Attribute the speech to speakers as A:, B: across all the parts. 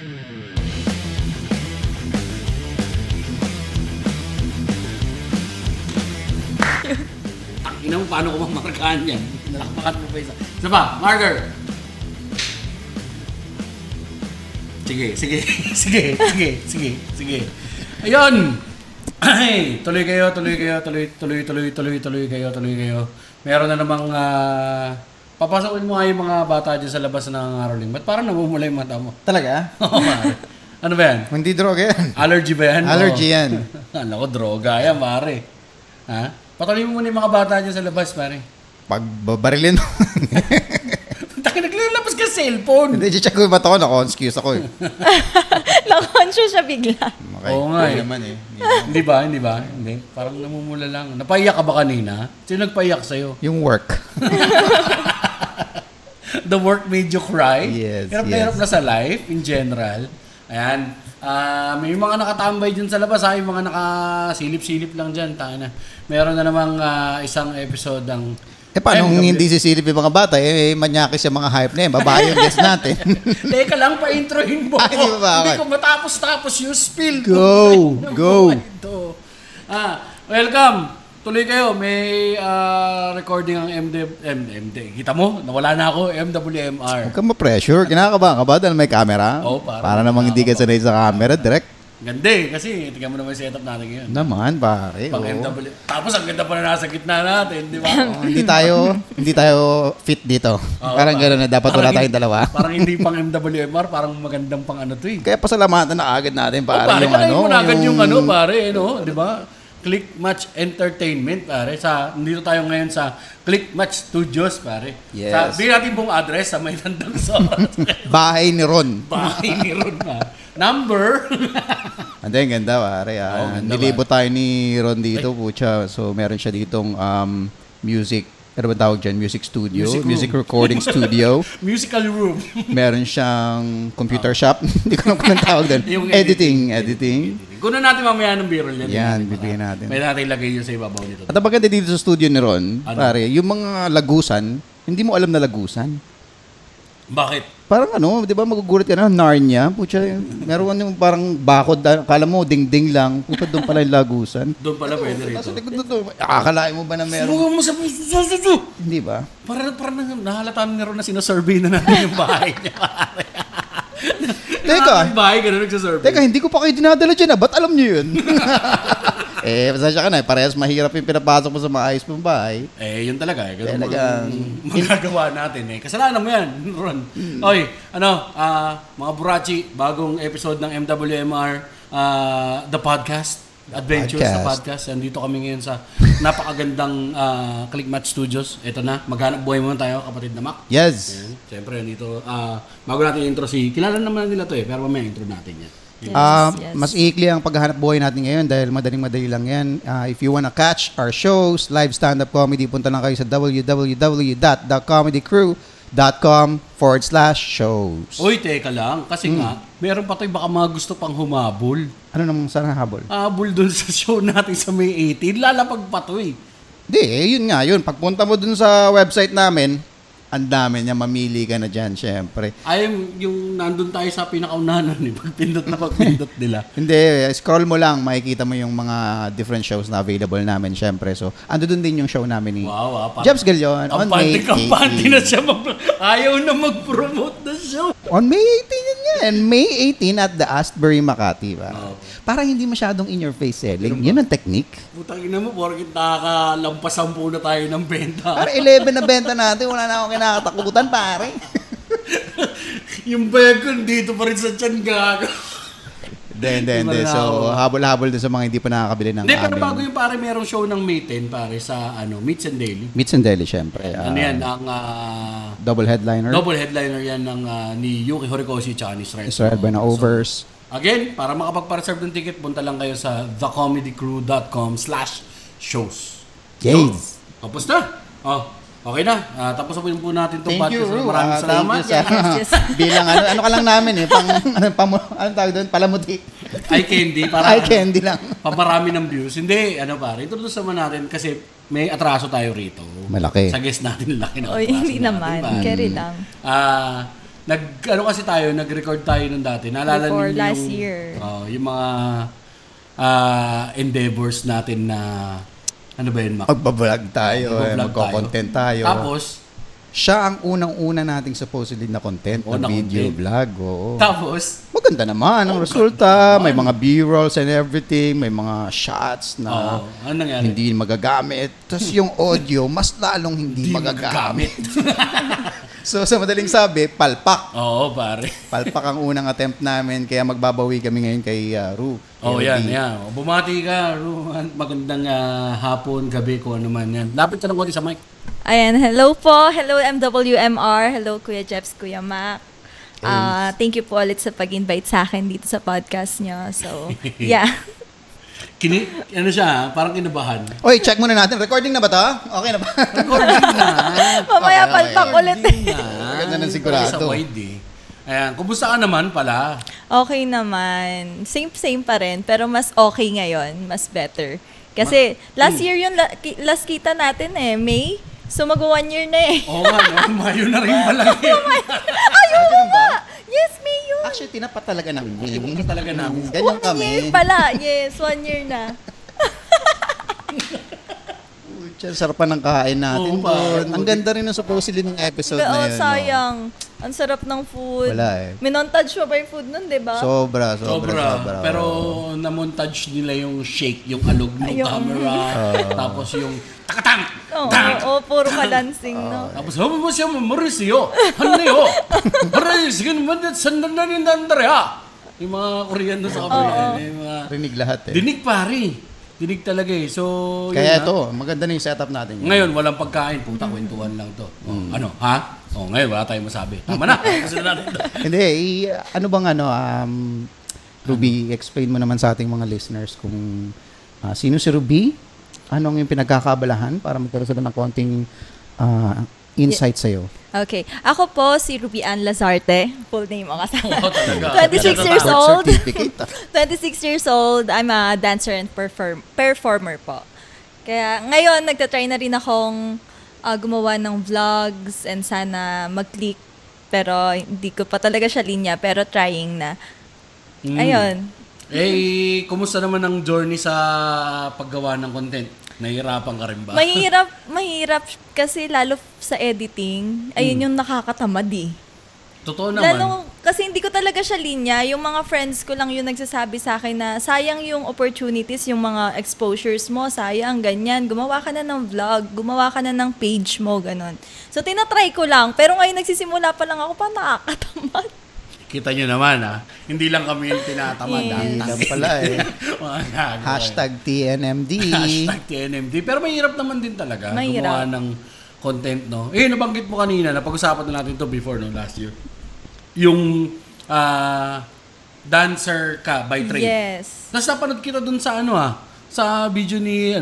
A: Ina mo, paano ko mamarkahan yan? Nalakpakan mo pa isa. Isa pa, marker! Sige. Ayun! Ay, tuloy kayo. Meron na namang papasokin mo nga yung mga bata dyan sa labas ng nangangaroling. Ba't parang namumula yung mata mo?
B: Talaga?
A: Oo, pare. Ano ba yan?
B: Hindi droga yan.
A: Allergy ba yan?
B: Allergy yan.
A: Ano ko, droga yan, pare. Ha? Patuloy mo muna yung mga bata dyan sa labas, pare.
B: Pag babarilin mo.
A: Taki, naglalabas ka cellphone.
B: Hindi, check ko yung mata ko. Naka-excuse ako eh.
C: Na-conscious siya bigla.
B: Okay.
A: Oo nga eh.
B: Naman eh.
A: Hindi ba? Hindi. Parang namumula lang. Napaiyak ka ba kanina? Sino nagpaiyak sa'yo?
B: Yung work.
A: The work made you cry?
B: Yes,
A: Hirap na sa life, in general. Ayan. May mga nakatambay dyan sa labas, ha? Yung mga nakasilip-silip lang dyan. Tana. Meron na namang isang episode ng...
B: Paano kung hindi sisilip yung mga bata? Manyakis yung mga hype na yun. Babae yung guest natin.
A: Teka lang, pa-introhin mo. Hindi ko matapos yung spill.
B: Go!
A: Welcome. Tuloy kayo. May recording ang MD. Kita mo? Nawala na ako. MWMR.
B: Huwag kang ma-pressure. Kinakabahan ka ba dahil may camera?
A: Oo,
B: para namang hindi ka sanay sa camera. Direct.
A: Ganda eh. Kasi tingnan mo naman yung setup natin ngayon.
B: Naman, pare.
A: Pang MW. Tapos ang ganda pa na nasa gitna natin. Di ba?
B: Hindi tayo fit dito. Parang gano'n na dapat wala tayong dalawa.
A: Parang hindi pang MWMR. Parang magandang pang ano to eh.
B: Kaya pasalamatan na agad natin, pare.
A: Pare, palayin mo na agad yung ano, pare. No? Di ba? Click Match Entertainment, pare. Nandito tayo ngayon sa Click Match Studios, pare.
B: Yes.
A: Sabihin natin pong address sa may tandang Sorat.
B: Bahay ni Ron.
A: Bahay ni Ron, ha. Number.
B: Ang ganda, pare. Nilibot tayo ni Ron dito, pucha. So, meron siya ditong music. Ano ba tawag dyan? Music studio. Music recording studio.
A: Musical room.
B: Meron siyang computer shop. Hindi ko alam kung anong tawag doon. Editing.
A: Kunan natin mamaya ng B-roll yan.
B: Yan, bibigyan natin.
A: May natin ilagay yun sa ibabaw nito.
B: At ang maganda dito sa studio ni Ron, pare, yung mga lagusan, hindi mo alam na lagusan.
A: Bakit?
B: Parang di ba magugulat ka na, Narnia, pucha, meron yung parang bakod, akala mo dingding lang, puta doon pala yung lagusan.
A: Doon pala pwede rito.
B: Nasa likod doon, akalain mo ba na meron?
A: Subukan mo sa
B: Hindi ba?
A: Parang nahalata na rin na sinasurvey na natin yung bahay niya.
B: Teka,
A: bahay, gano'n nagsasurvey.
B: Teka, hindi ko pa kayo dinadala dyan ba't alam niyo yun? Pasensya ka na, parehas mahirap yung pinapasok mo sa maayos mong bahay.
A: Yun talaga.
B: Talagang
A: magagawa natin Kasalanan mo yan, Ron. Oy, mga burachi, bagong episode ng MWMR, The Podcast, Adventures sa podcast. Andito kami ngayon sa napakagandang Click Match Studios. Ito na, maghanap buhay muna tayo, kapatid na Mac.
B: Yes.
A: Siyempre, dito, bago natin intro kilala naman nila to pero mamaya intro natin yan.
C: Yes.
B: Mas iikli ang paghahanap buhay natin ngayon dahil madaling-madali lang yan. If you wanna catch our shows, live stand-up comedy, punta lang kayo sa www.thecomedycrew.com/shows.
A: Uy, teka lang. Kasi nga, meron pa tayo baka mga gusto pang humabol.
B: Ano namang sana habol?
A: Habol dun sa show natin sa May 18. Lalapag pa to
B: Hindi, yun nga yun. Pagpunta mo dun sa website namin, ang dami niya, mamili ka na dyan, syempre.
A: Yung nandun tayo sa pinakaunahan pagpindot nila.
B: Hindi, scroll mo lang, makikita mo yung mga different shows na available namin, syempre. So, ando dun din yung show namin ni Jebs Galion on May 18.
A: Kampante na siya, ayaw na mag-promote na show.
B: On May 18 yan. May 18 at the Astbury, Makati. Parang hindi masyadong in-your-face selling. Yun ang technique.
A: Putang ina mo, porkit nakakalampas-sampu na tayo ng benta.
B: Para 11 na benta natin, wala na akong kinakatakutan, pare.
A: Yung bag ko, dito pa rin sa tiyan, gago.
B: Hindi. So, habol-habol din sa mga hindi pa nakakabili ng
A: amin. Hindi, pero bago yung pare, merong show ng May 10, pare, sa Meets and Daily.
B: Meets and Daily, syempre.
A: Yan, ang...
B: double headliner.
A: Double headliner yan ng ni Yuki Horikoshi tsaka ni
B: Israel Benaovers.
A: Again, para makapagpa-reserve ng ticket, punta lang kayo sa thecomedycrew.com/shows.
B: Yes.
A: Tapos na. Okay na. Tapos na po natin itong podcast. Maraming salamat.
C: Yes.
B: Bilang ano ka lang namin anong tawag doon? Palamuti.
A: Eye candy.
B: Eye candy lang.
A: Pamarami ng views. Hindi, pare. Introduce naman natin kasi may atraso tayo rito.
B: Malaki.
A: Sa guest natin, laki ng atraso.
C: Hindi naman. Carry lang.
A: kasi tayo, nag-record tayo nung dati. Naalala
C: Before
A: niyo
C: last year.
A: Yung mga endeavors natin na, ano ba yun, Mac?
B: Magbablog tayo,
A: Magbablog
B: magko-content tayo.
A: Tapos,
B: siya ang unang-una nating supposedly na content, na video
A: content.
B: vlog. Oo.
A: Tapos,
B: Maganda naman ang resulta. May mga B-rolls and everything. May mga shots na
A: ano nangyari?
B: hindi magagamit. Tapos yung audio, mas lalong hindi magagamit. So sa madaling sabi, palpak.
A: Oo, pare.
B: Palpak ang unang attempt namin. Kaya magbabawi kami ngayon kay Ru.
A: Yan. Bumati ka, Ru. Magandang hapon, gabi, kung ano man yan. Lapit ka ng konti sa mic.
C: Ayan, hello po. Hello MWMR. Hello Kuya Jeps, Kuya Mac. Thank you po ulit sa pag-invite sa akin dito sa podcast nyo. So, yeah.
A: Ano siya, parang kinabahan.
B: Oy, check muna natin. Recording na ba to? Okay na ba?
A: Recording na.
C: Mamaya palpak ulit eh.
B: Maganda ng sigurado.
A: Sa wide Ayan, kumusta ka naman pala?
C: Okay naman. Same pa rin. Pero mas okay ngayon. Mas better. Kasi last year yun, last kita natin May. So mag-1 year na eh.
A: Oo nga, Mayo na rin pala.
C: Ayun ba? Yes, May yun.
B: Actually, tinapat talaga namin.
A: Tinapat talaga namin.
B: Ganyan
C: 1
B: kami.
C: year pala. Yes, 1 year na.
B: Sarapan ng kain natin.
A: Oo, pa.
B: Ang ganda rin ng supposedly ng episode na yun.
C: Sayang. Ang sarap ng food.
B: Wala eh.
C: Minontage mo ba yung food nun, di ba?
B: Sobra.
A: Pero na-montage nila yung shake, yung alog ng camera. Tapos yung takatang!
C: Oo, puro ka-dancing, no?
A: Tapos, mo siya marisyo. Ano yun? Marisyo naman at sandan na rin nandarya. Yung mga Korean doon sa kapila.
B: Rinig lahat eh.
A: Dinig pari. Dinig talaga eh. So,
B: Kaya ito, maganda na yung setup natin.
A: Ngayon, walang pagkain. Puta, kwentuhan lang to. Ano, ha? Ngayon, wala tayong masabi. Tama na. Kasi na natin.
B: Hindi, ano bang Ruby, explain mo naman sa ating mga listeners kung sino si Ruby? Anong yung pinagkakabalahan para magkaroon sila ng konting insight sa'yo?
C: Okay. Ako po si Ruby Ann Lazarte. Full name ang kasama. 26
B: Ganda
C: years
B: ng
C: old.
B: certificate.
C: 26 years old. I'm a dancer and performer po. Kaya ngayon, nagtatry na rin akong gumawa ng vlogs and sana mag-click. Pero hindi ko pa talaga siya linya. Pero trying na. Ayun.
A: Kumusta naman ang journey sa paggawa ng content? Nahihirapan ka rin ba?
C: Mahirap kasi lalo sa editing. Ayun yung nakakatamad eh.
A: Totoo naman.
C: Lalo, kasi hindi ko talaga siya linya. Yung mga friends ko lang yung nagsasabi sa akin na sayang yung opportunities, yung mga exposures mo, sayang, ganyan. Gumawa ka na ng vlog, gumawa ka na ng page mo, ganun. So, tinatry ko lang. Pero ngayon, nagsisimula pa lang ako, pa nakakatamad.
A: Kita nyo naman hindi lang kami yung tinatamad.
B: Hindi lang pala eh. #TNMD.
A: #TNMD. Pero mahirap naman din talaga
C: Mahirap.
A: gumawa ng content, no? Nabanggit mo kanina, napag-usapan na natin to before, no, last year. Yung dancer ka by trade.
C: Yes.
A: Tapos napanood kita dun sa sa video ni,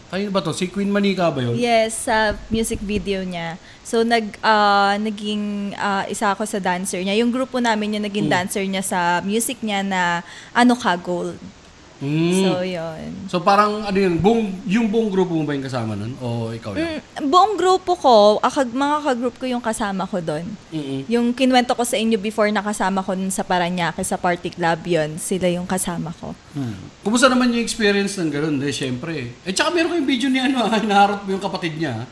A: kayo ba to? Si Queen Manika ba yun?
C: Yes, sa music video niya. So, naging isa ako sa dancer niya. Yung grupo namin yung naging dancer niya sa music niya na Ano Ka Gold. So, yun.
A: So, parang, yung buong grupo mo ba yung kasama nun? O ikaw lang?
C: Buong grupo ko, mga ka-group ko yung kasama ko doon. Yung kinwento ko sa inyo before na kasama ko sa Parañaque, sa party club yun, sila yung kasama ko.
A: Kumusta naman yung experience ng gano'n? Siyempre. Tsaka meron kayong video ni hinaharot mo yung kapatid niya.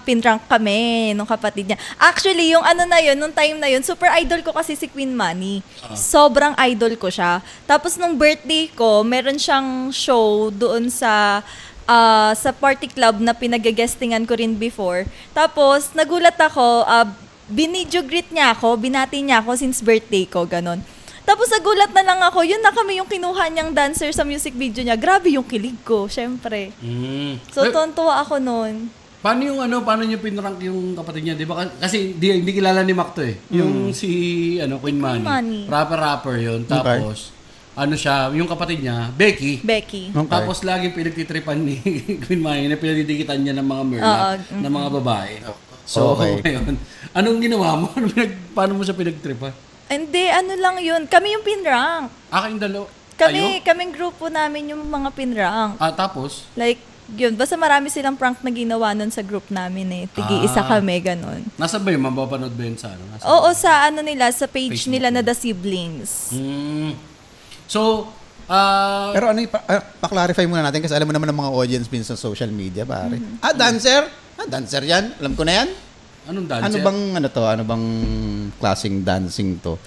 C: Pinrank kami nung kapatid niya. Actually, yung nung time na yun, super idol ko kasi si Queen Mani. Sobrang idol ko siya. Tapos nung birthday ko, meron siyang show doon sa party club na pinag-guestingan ko rin before. Tapos, nagulat ako, binidyo greet niya ako, binati niya ako since birthday ko, ganon. Tapos nagulat na lang ako, yun na kami yung kinuha niyang dancer sa music video niya. Grabe yung kilig ko, syempre. So, tontuwa ako noon.
A: Paano niyo pinrank yung kapatid niya? Di ba? Kasi hindi kilala ni Mac to eh. Yung si Queen Mani. Rapper yun. Tapos, siya, yung kapatid niya, Becky.
B: Okay.
A: Tapos laging pinagtitripan ni Queen Mani na pinagdidikitan niya ng mga merla, ng mga babae. So, ngayon, anong ginawa mo? Paano mo siya pinagtripan?
C: Hindi, lang yun. Kami yung pinrank.
A: Kayong dalawa?
C: Kaming grupo namin yung mga pinrank.
A: Tapos?
C: Like, Yun, basta marami silang prank na ginawa nun sa group namin eh. Tigi-isa kami, ganun.
A: Nasa ba yun? Mapapanood ba yun sa ano?
C: Oo, sa ano nila, sa page
A: Facebook
C: nila na The Siblings.
A: So,
B: Pero ano, pa-clarify muna natin kasi alam mo naman ng mga audience minsan sa social media, pare. Dancer? Dancer yan? Alam ko na yan.
A: anong dancer?
B: Ano bang klaseng dancing to?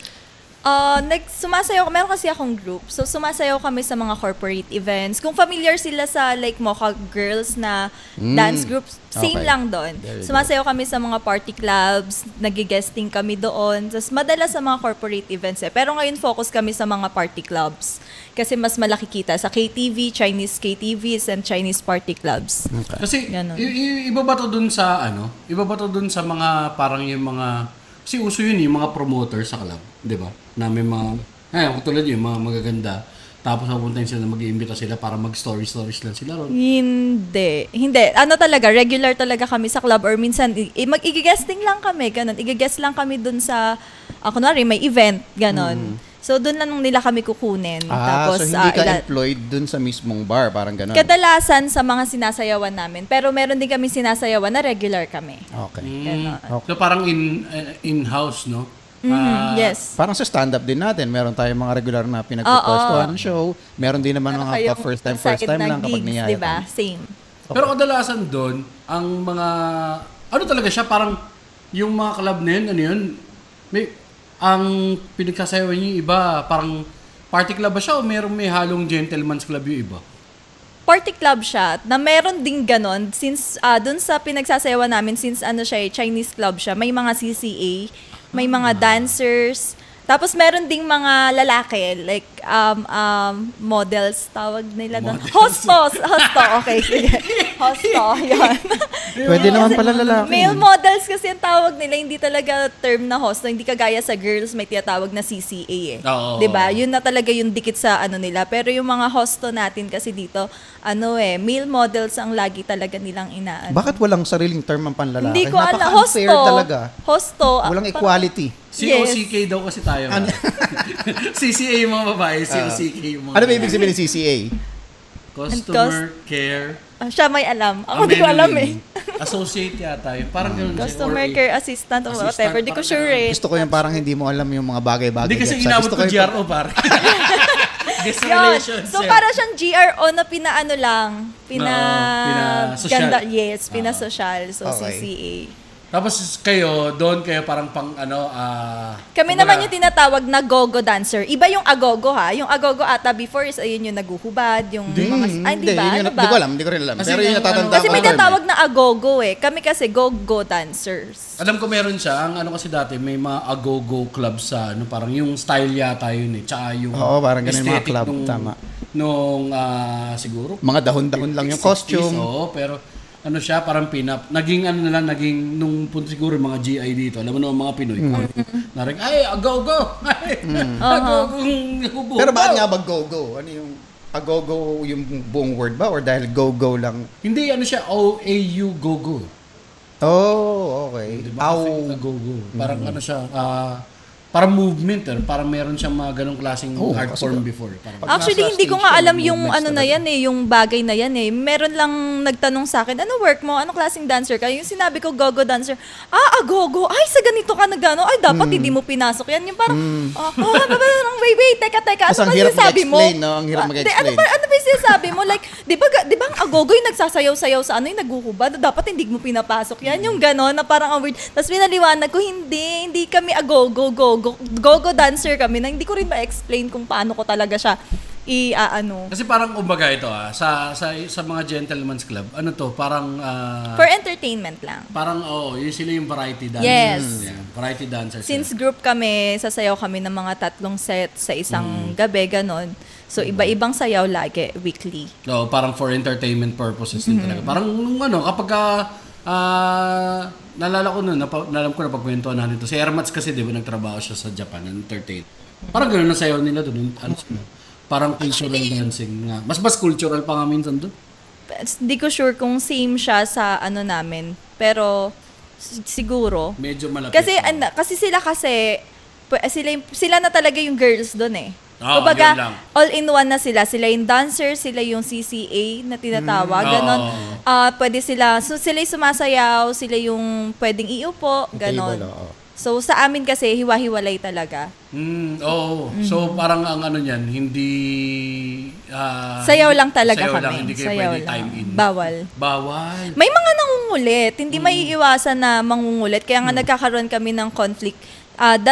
C: Sumasayaw, meron kasi akong group. So, sumasayaw kami sa mga corporate events. Kung familiar sila sa like Mocha Girls na dance groups, same
B: Okay.
C: lang doon.
B: There you
C: Sumasayaw kami sa mga party clubs, nag-guesting kami doon. Tapos, madalas sa mga corporate events eh. Pero ngayon, focus kami sa mga party clubs. Kasi mas malaki kita sa KTV, Chinese KTVs, and Chinese party clubs.
A: Kasi,
C: Ganon.
A: iba ba to dun sa, iba ba to dun sa mga, parang yung mga, kasi uso yun yung mga promoter sa club, di ba? Na may mga, tulad yun, mga magaganda. Tapos pupuntahin sila na mag-iimbita sila para mag-stories lang sila ron.
C: Hindi. Ano talaga, regular talaga kami sa club or minsan, mag-i-guesting lang kami, ganun. I-guest lang kami dun sa, kunwari, may event, ganun. So, dun lang nila kami kukunin. Tapos,
B: so hindi ka employed dun sa mismong bar, parang gano'n?
C: kadalasan sa mga sinasayawan namin. Pero meron din kami sinasayawan na regular kami.
B: Okay.
C: Ganon.
A: So parang in-house, no?
C: Yes.
B: Parang sa stand-up din natin, meron tayong mga regular na pinagpupuestuhan ng show. Meron din naman mga first time lang kapag niyaya.
C: Diba? Same.
A: Pero kadalasan doon, ang mga, talaga siya, parang yung mga club na yun, ang pinagsasayawan niyo yung iba, parang party club ba siya o may halong gentleman's club yung iba?
C: Party club siya, na meron ding ganon, since dun sa pinagsasayawan namin, since Chinese club siya, may mga CCA, may mga dancers, tapos meron ding mga lalaki, like models, tawag nila doon. Hosto, okay, sige. Hosto, yan.
B: Pwede naman pala lalaki.
C: Male models kasi ang tawag nila, hindi talaga term na hosto, hindi kagaya sa girls, may tinatawag na CCA eh.
A: Oo.
C: 'Di ba? Yun na talaga yung dikit sa ano nila. Pero yung mga hosto natin kasi dito, male models ang lagi talaga nilang inaano.
B: Bakit walang sariling term ang panlalaki?
C: Hindi ko alam.
B: Napaka-unfair
C: Hosto.
B: talaga.
C: Hosto.
B: Walang equality.
A: COCK daw kasi tayo. CCA yung mga babae, COCK yung mga
B: Ano ba ibig sabihin ng CCA?
A: Customer Care
C: Siya may alam. Ako di ko alam eh.
A: Associate yata yun. Parang ganun siya.
C: Customer
A: Or
C: care assistant or whatever. Di ko sure eh.
B: Gusto ko yung parang hindi mo alam yung mga bagay-bagay.
A: Hindi kasi
B: Gusto
A: inabot ko
B: yung-
A: GRO pare. Guest
C: Yun.
A: relations.
C: So, para siyang GRO na pinaano lang.
A: pina-social.
C: Ganda, yes, pina-social. So,
B: Okay.
C: CCA.
A: Tapos doon kayo parang
C: Kami naman yung tinatawag na go-go dancer. Iba yung agogo ha. Yung agogo ata before is ayun yung naguhubad, yung mga... Ay, di ba? Ano ba?
B: Hindi ko rin alam.
A: Kasi
B: Pero yun
A: yung
B: natatanda
C: Kasi
B: ko.
C: may tinatawag na agogo eh. Kami kasi go-go dancers.
A: Alam ko meron siya. Ang kasi dati may mga agogo club sa parang yung style yata yun eh. Tsaka yung
B: Oo, parang ganun yung mga
A: aesthetic
B: club. Tama.
A: Nung siguro
B: Mga dahon-dahon lang yung
A: 60s,
B: costume.
A: oo, pero siya parang naging nung punto siguro mga GI dito. Alam mo naman mga Pinoy. Naring, ay, agogo! Ay, agogo!
B: Pero bakit nga ba go-go? Ano yung agogo yung buong word ba? Or dahil go-go lang?
A: Hindi, siya, O-A-U, go-go.
B: Oh, okay.
A: Diba? Kasi agogo. Parang siya, parang movement, parang meron siyang mga ganong klaseng art form before. Parang,
C: Actually,
B: nasa
C: hindi ko
B: stage
C: nga
B: ka,
C: alam
B: may
C: yung
B: movements
C: ano na
B: talaga.
C: yan eh, yung bagay na yan eh. Meron lang nagtanong sa akin, ano work mo? Anong klaseng dancer ka? Yung sinabi ko, go-go dancer. Agogo. Ay, sa ganito ka nagano. Ay, dapat hindi mo pinasok yan. Yung parang, wait, teka.
B: Tas
C: Ano
B: ang
C: ba
B: hirap
C: sinasabi mo?
B: mag-explain, no? Ang hirap mag-explain.
C: Ano ba yung sinasabi mo? Like, di ba ang agogo yung nagsasayaw-sayaw sa yung naguhubad? Dapat hindi mo pinapasok yan. Yung gano'n na parang ang weird. Tapos pinaliwanag ko, hindi kami agogo, go-go dancer kami na hindi ko rin ma-explain kung paano ko talaga siya i-ano.
A: kasi parang umaga ito sa mga gentleman's club, parang
C: For entertainment lang.
A: parang yun sila yung variety dancers.
C: Yes.
A: Yan, variety dancers.
C: Since group kami, sasayaw kami ng mga 3 sets sa isang gabi, ganon. So, iba-ibang sayaw lagi, weekly.
A: Parang for entertainment purposes din talaga. Parang kapag nalala ko nun, nalam ko na pagkwentuhan natin ito. Si Ermats kasi, di ba, nagtrabaho siya sa Japan, entertain. Parang gano'n na sayaw nila doon. Parang cultural dancing nga. Mas cultural pa nga minsan doon.
C: Hindi ko sure kung same siya sa ano namin. Pero, siguro.
A: Medyo malapit.
C: Kasi sila na talaga yung girls doon eh. Kumbaga,
A: yun lang.
C: all-in-one na sila. Sila yung dancer, sila yung CCA na tinatawag. Ganon. Pwede sila, so sila yung sumasayaw, sila yung pwedeng iupo, ganon.
B: Table, oo.
C: So, sa amin kasi, hiwa-hiwalay talaga.
A: So, parang ang ano niyan, hindi...
C: Sayaw lang talaga
A: sayaw
C: kami.
A: Lang, hindi kayo
C: Sayaw
A: pwede
C: lang.
A: time in.
C: Bawal.
A: Bawal.
C: May mga nangungulit. Hindi maiiwasan na mangungulit. Kaya nga nagkakaroon kami ng conflict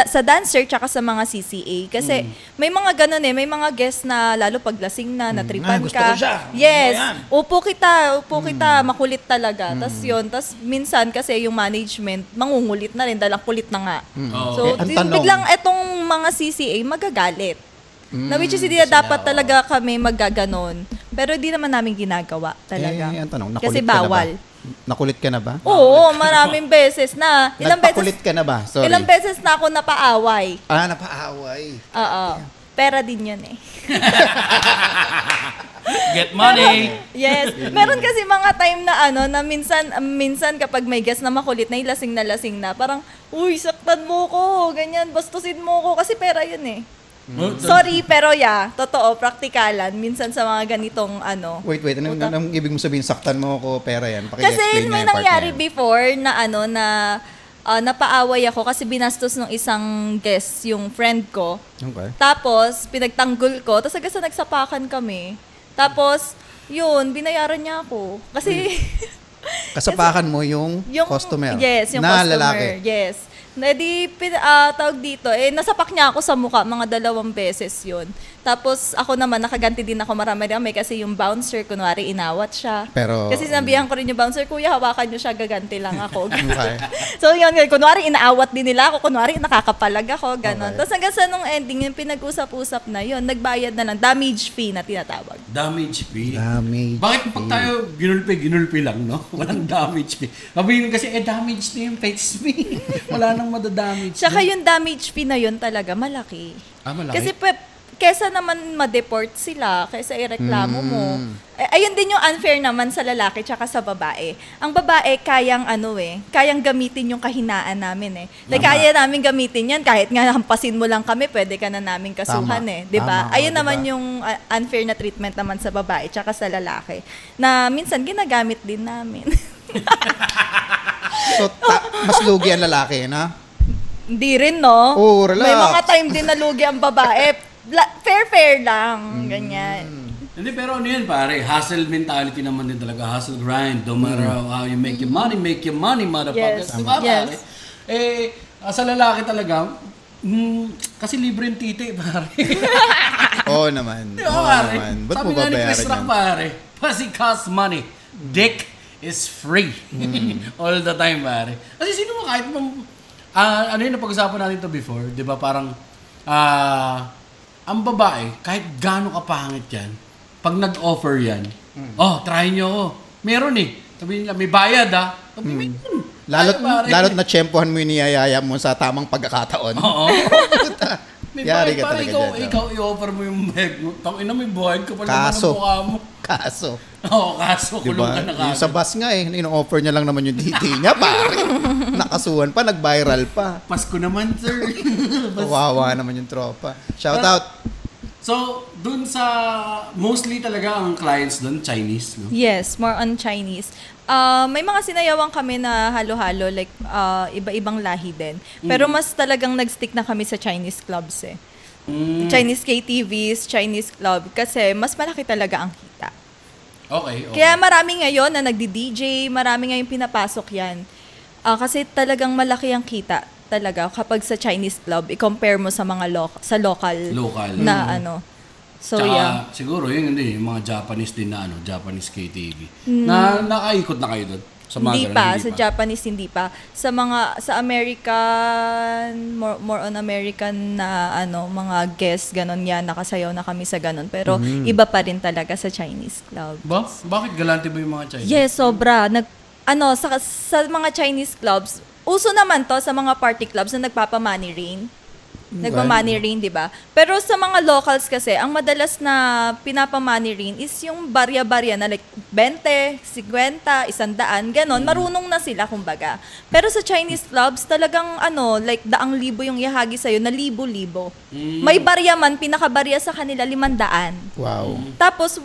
C: sa dancer tsaka sa mga CCA. Kasi may mga ganun may mga guests na lalo pag lasing na, natripan
B: gusto
C: ka.
B: ko siya.
C: Yes.
B: Ayan.
C: Upo kita, makulit talaga. Tas yun. Tas minsan kasi yung management, mangungulit na rin dahil ang kulit na nga. So,
B: Ang tanong-
C: biglang etong mga CCA magagalit. Na which is hindi na dapat talaga kami maggaganon. Pero hindi naman namin ginagawa talaga.
B: Ang tanong, nakulit
C: Kasi
B: ka na ba?
C: bawal.
B: Nakulit ka na ba?
C: Oo, maraming beses na.
B: Nagpakulit ka na ba? Sorry.
C: Ilang beses na ako napaaway.
B: Napaaway.
C: Oo. Pera din yun eh.
A: Get money.
C: Yes. Meron kasi mga time na na minsan kapag may guest na makulit na lasing na, parang, uy, saktan mo ko, ganyan, bastusin mo ko, kasi pera yun eh. Sorry, pero totoo, praktikalan. Minsan sa mga ganitong
B: Wait, anong ibig mo sabihin? Saktan mo ako, pera yan.
C: Kasi may nangyari before na napaaway ako kasi binastos ng isang guest, yung friend ko.
B: Okay.
C: Tapos, pinagtanggol ko. Tapos hanggang sa nagsapakan kami. Tapos, yun, binayaran niya ako. Kasi...
B: Kasapakan mo yung customer.
C: Yes, yung
B: na
C: customer.
B: lalaki.
C: Yes. Na di, tawag dito, nasapak niya ako sa mukha, mga 2 beses yun. Tapos, ako naman, nakaganti din ako marami kasi yung bouncer, kunwari, inawat siya.
B: Pero,
C: kasi sinabihan ko rin yung bouncer, kuya, hawakan niyo siya, gaganti lang ako.
B: Okay.
C: So, yun, kunwari, inaawat din nila ako, kunwari, nakakapalag ako, ganon.
B: Okay.
C: Tapos, hanggang sa nung ending, yung pinag-usap-usap na yun, nagbayad na lang, damage fee na tinatawag.
A: Damage fee.
B: Damage
A: Bakit pag tayo ginulpi lang, no? Walang damage fee. Sabihin kasi, damage na yung face fee. Wala nang madadamage.
C: Tsaka yung damage fee na yun talaga, malaki.
A: Malaki?
C: Kasi kesa naman ma-deport sila, kesa ireklamo mo. Ayun din yung unfair naman sa lalaki tsaka sa babae. Ang babae, kayang gamitin yung kahinaan namin Like, kaya namin gamitin yan, kahit nga hampasin mo lang kami, pwede ka na namin kasuhan Diba?
B: Tama,
C: Ayun
B: diba?
C: naman yung unfair na treatment naman sa babae tsaka sa lalaki. Na minsan ginagamit din namin.
B: So, mas lugi ang lalaki, na?
C: Hindi rin, no?
B: Oh, relax.
C: May mga time din na lugi ang babae. Fair lang. Ganyan.
A: Hindi, pero ano yun, pare? Hustle mentality naman din talaga. Hustle grind. No matter how you make your money, motherfuckers.
C: Yes.
A: Diba,
C: Yes.
A: pare? Sa lalaki talaga, kasi libre yung titi, pare.
B: Oo naman.
A: Diba, pare?
B: Ba't
A: Sabi
B: mo
A: nga ni
B: babayaran
A: Chris Rock,
B: yan?
A: pare, pussy costs money. Dick is free. All the time, pare. Kasi sino mo kahit ano yun, napag-usapan natin to before, di ba, parang, ang babae, kahit gaano kapangit yan, pag nag-offer yan, try nyo ako. Meron Sabihin nila, may bayad Sabihin,
B: Lalo't na tsempohan mo yung niyayaya mo sa tamang pagkakataon.
A: Oo. May
B: Yari
A: bayad,
B: ka
A: parang
B: talaga dyan.
A: ikaw i-offer mo yung bag mo. Tangina, may buhay ka pala naman
B: Kaso.
A: ang mukha mo.
B: Kaso.
A: Oo, kaso, kulong
B: Diba?
A: ka na
B: Yung sa
A: kagad.
B: bus nga ino-offer niya lang naman yung DT niya, pare. Nakasuhan pa, nag-viral pa.
A: Pasko naman, sir.
B: Kawawa naman yung tropa. Shout out.
A: So, dun sa, mostly talaga ang clients dun, Chinese, no?
C: Yes, more on Chinese. May mga sinayawan kami na halo-halo, like iba-ibang lahi din. Pero mas talagang nag-stick na kami sa Chinese clubs Chinese KTVs, Chinese club. Kasi mas malaki talaga ang kita.
A: Okay.
C: Kaya marami ngayon na nagdi-DJ, marami ngayon pinapasok yan. Kasi talagang malaki ang kita talaga kapag sa Chinese club, i-compare mo sa mga local na So,
A: Tsaka, siguro yung mga Japanese din na Japanese KTV. Na nakaikot na kayo doon? Sa mga
C: Hindi
A: ganun,
C: pa, sa Japanese hindi pa. Sa American, more on American na mga guests, ganon yan, nakasayaw na kami sa ganon. Pero iba pa rin talaga sa Chinese club.
A: Bakit galante ba yung mga Chinese?
C: Yes, sobra. Sa mga Chinese clubs, uso naman to sa mga party clubs na nagpapa-money rain. Nagpa-money rain, di ba? Pero sa mga locals kasi, ang madalas na pinapa-money rain is yung barya-barya na like 20, 50, 100, ganon. Marunong na sila, kumbaga. Pero sa Chinese clubs, talagang like 100,000 yung ihagi sa'yo na libo-libo. May barya man, pinakabarya sa kanila 500.
B: Wow.
C: Tapos,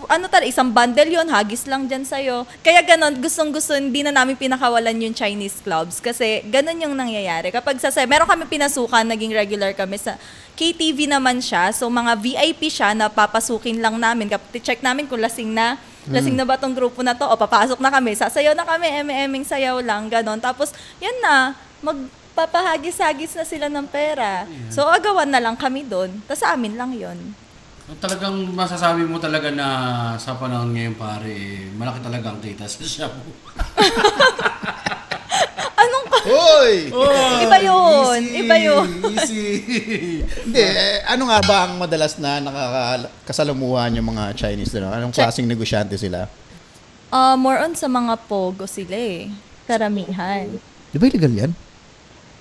C: isang bundle yun, hagis lang dyan sa'yo. Kaya ganon, gustong-gusto, hindi na namin pinakawalan yung Chinese clubs. Kasi ganon yung nangyayari. Kapag meron kami pinasukan, naging regular kami sa KTV naman siya. So, mga VIP siya na papasukin lang namin. Check namin kung lasing na ba tong grupo na to. O, papasok na kami. Sasayaw na kami, eme-emeng sayaw lang, ganon. Tapos, yan na, magpapahagis-hagis na sila ng pera. So, agawan na lang kami doon. Tapos, sa amin lang yon.
A: Talagang masasabi mo talaga na sa panahon ngayon pare, malaki talaga ang kita sa shop.
C: Anong
B: Hoy!
C: Iba yun. Iba yun.
A: Easy.
B: Hindi, ano nga ba ang madalas na nakakasalamuhan yung mga Chinese doon? Anong klaseng negosyante sila?
C: More on sa mga pogo sila eh. Karamihan.
B: Di ba illegal yan?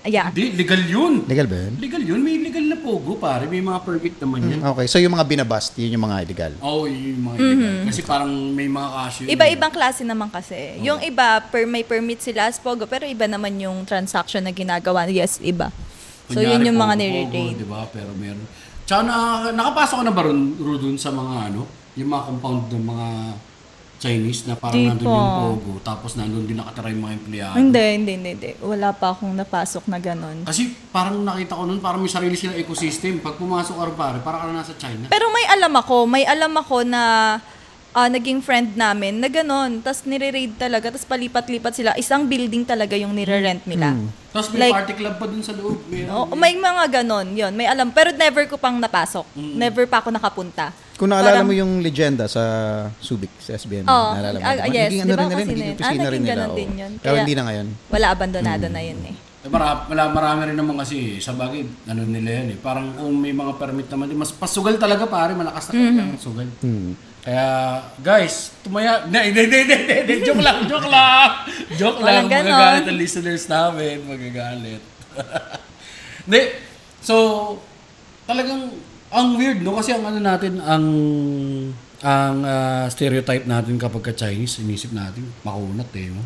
C: Yeah.
A: Hindi, legal yun.
B: Legal ba yun?
A: Legal yun. May legal na pogo, pare. May mga permit naman yan.
B: Okay, so yung mga binabust, yun yung mga illegal.
A: Oo, yung mga illegal. Kasi parang may mga kaso yun.
C: Iba-ibang klase naman kasi. Yung iba, may permit sila as pogo, pero iba naman yung transaction na ginagawa. Yes, iba. So,
A: Kunyari,
C: yun yung mga
A: pogo,
C: nire-raid.
A: diba? Pero meron. Tsaka nakapasok ka na ba ron sa mga yung mga compound ng mga Chinese na parang
C: Di
A: nandun
C: pa.
A: yung pogo, tapos nandun din nakatira yung mga empleyado.
C: Hindi. Wala pa akong napasok na ganun.
A: Kasi parang nakita ko nun, parang may sarili silang ecosystem. Pag pumasok ka rin pare, parang ka na nasa China.
C: Pero may alam ako na naging friend namin na ganun. Tapos nire-raid talaga, tapos palipat-lipat sila. Isang building talaga yung nire-rent nila.
A: Tapos may
C: Like,
A: party club pa dun sa loob.
C: may mga ganun, yun. May alam. Pero never ko pang napasok. Never pa ako nakapunta.
B: Kung naalala
C: Parang-
B: mo yung legenda sa Subic, sa SBM,
C: Oo.
B: naalala mo?
C: Yes,
B: Naging
C: di ba
B: rin nila,
C: kasi
B: naging
C: yun?
B: opisina rin
C: Naging
B: nila.
C: ganun
B: Oo.
C: din yun.
B: Pero
C: Kaya-
B: hindi na ngayon.
C: Wala, abandonado na yun eh.
A: Marami rin naman kasi sa bagay, nila yan eh. Parang kung may mga permit naman, mas pasugal talaga pare, malakas na talaga ang sugal. Kaya, guys, tumaya. Hindi. Joke lang. Joke lang.
C: Walang ganon.
A: Magagalit ang listeners namin. Magagalit. Hindi. So, talagang, ang weird, no? Kasi ang natin, ang stereotype natin kapag ka-Chinese, inisip natin, makunat eh, no?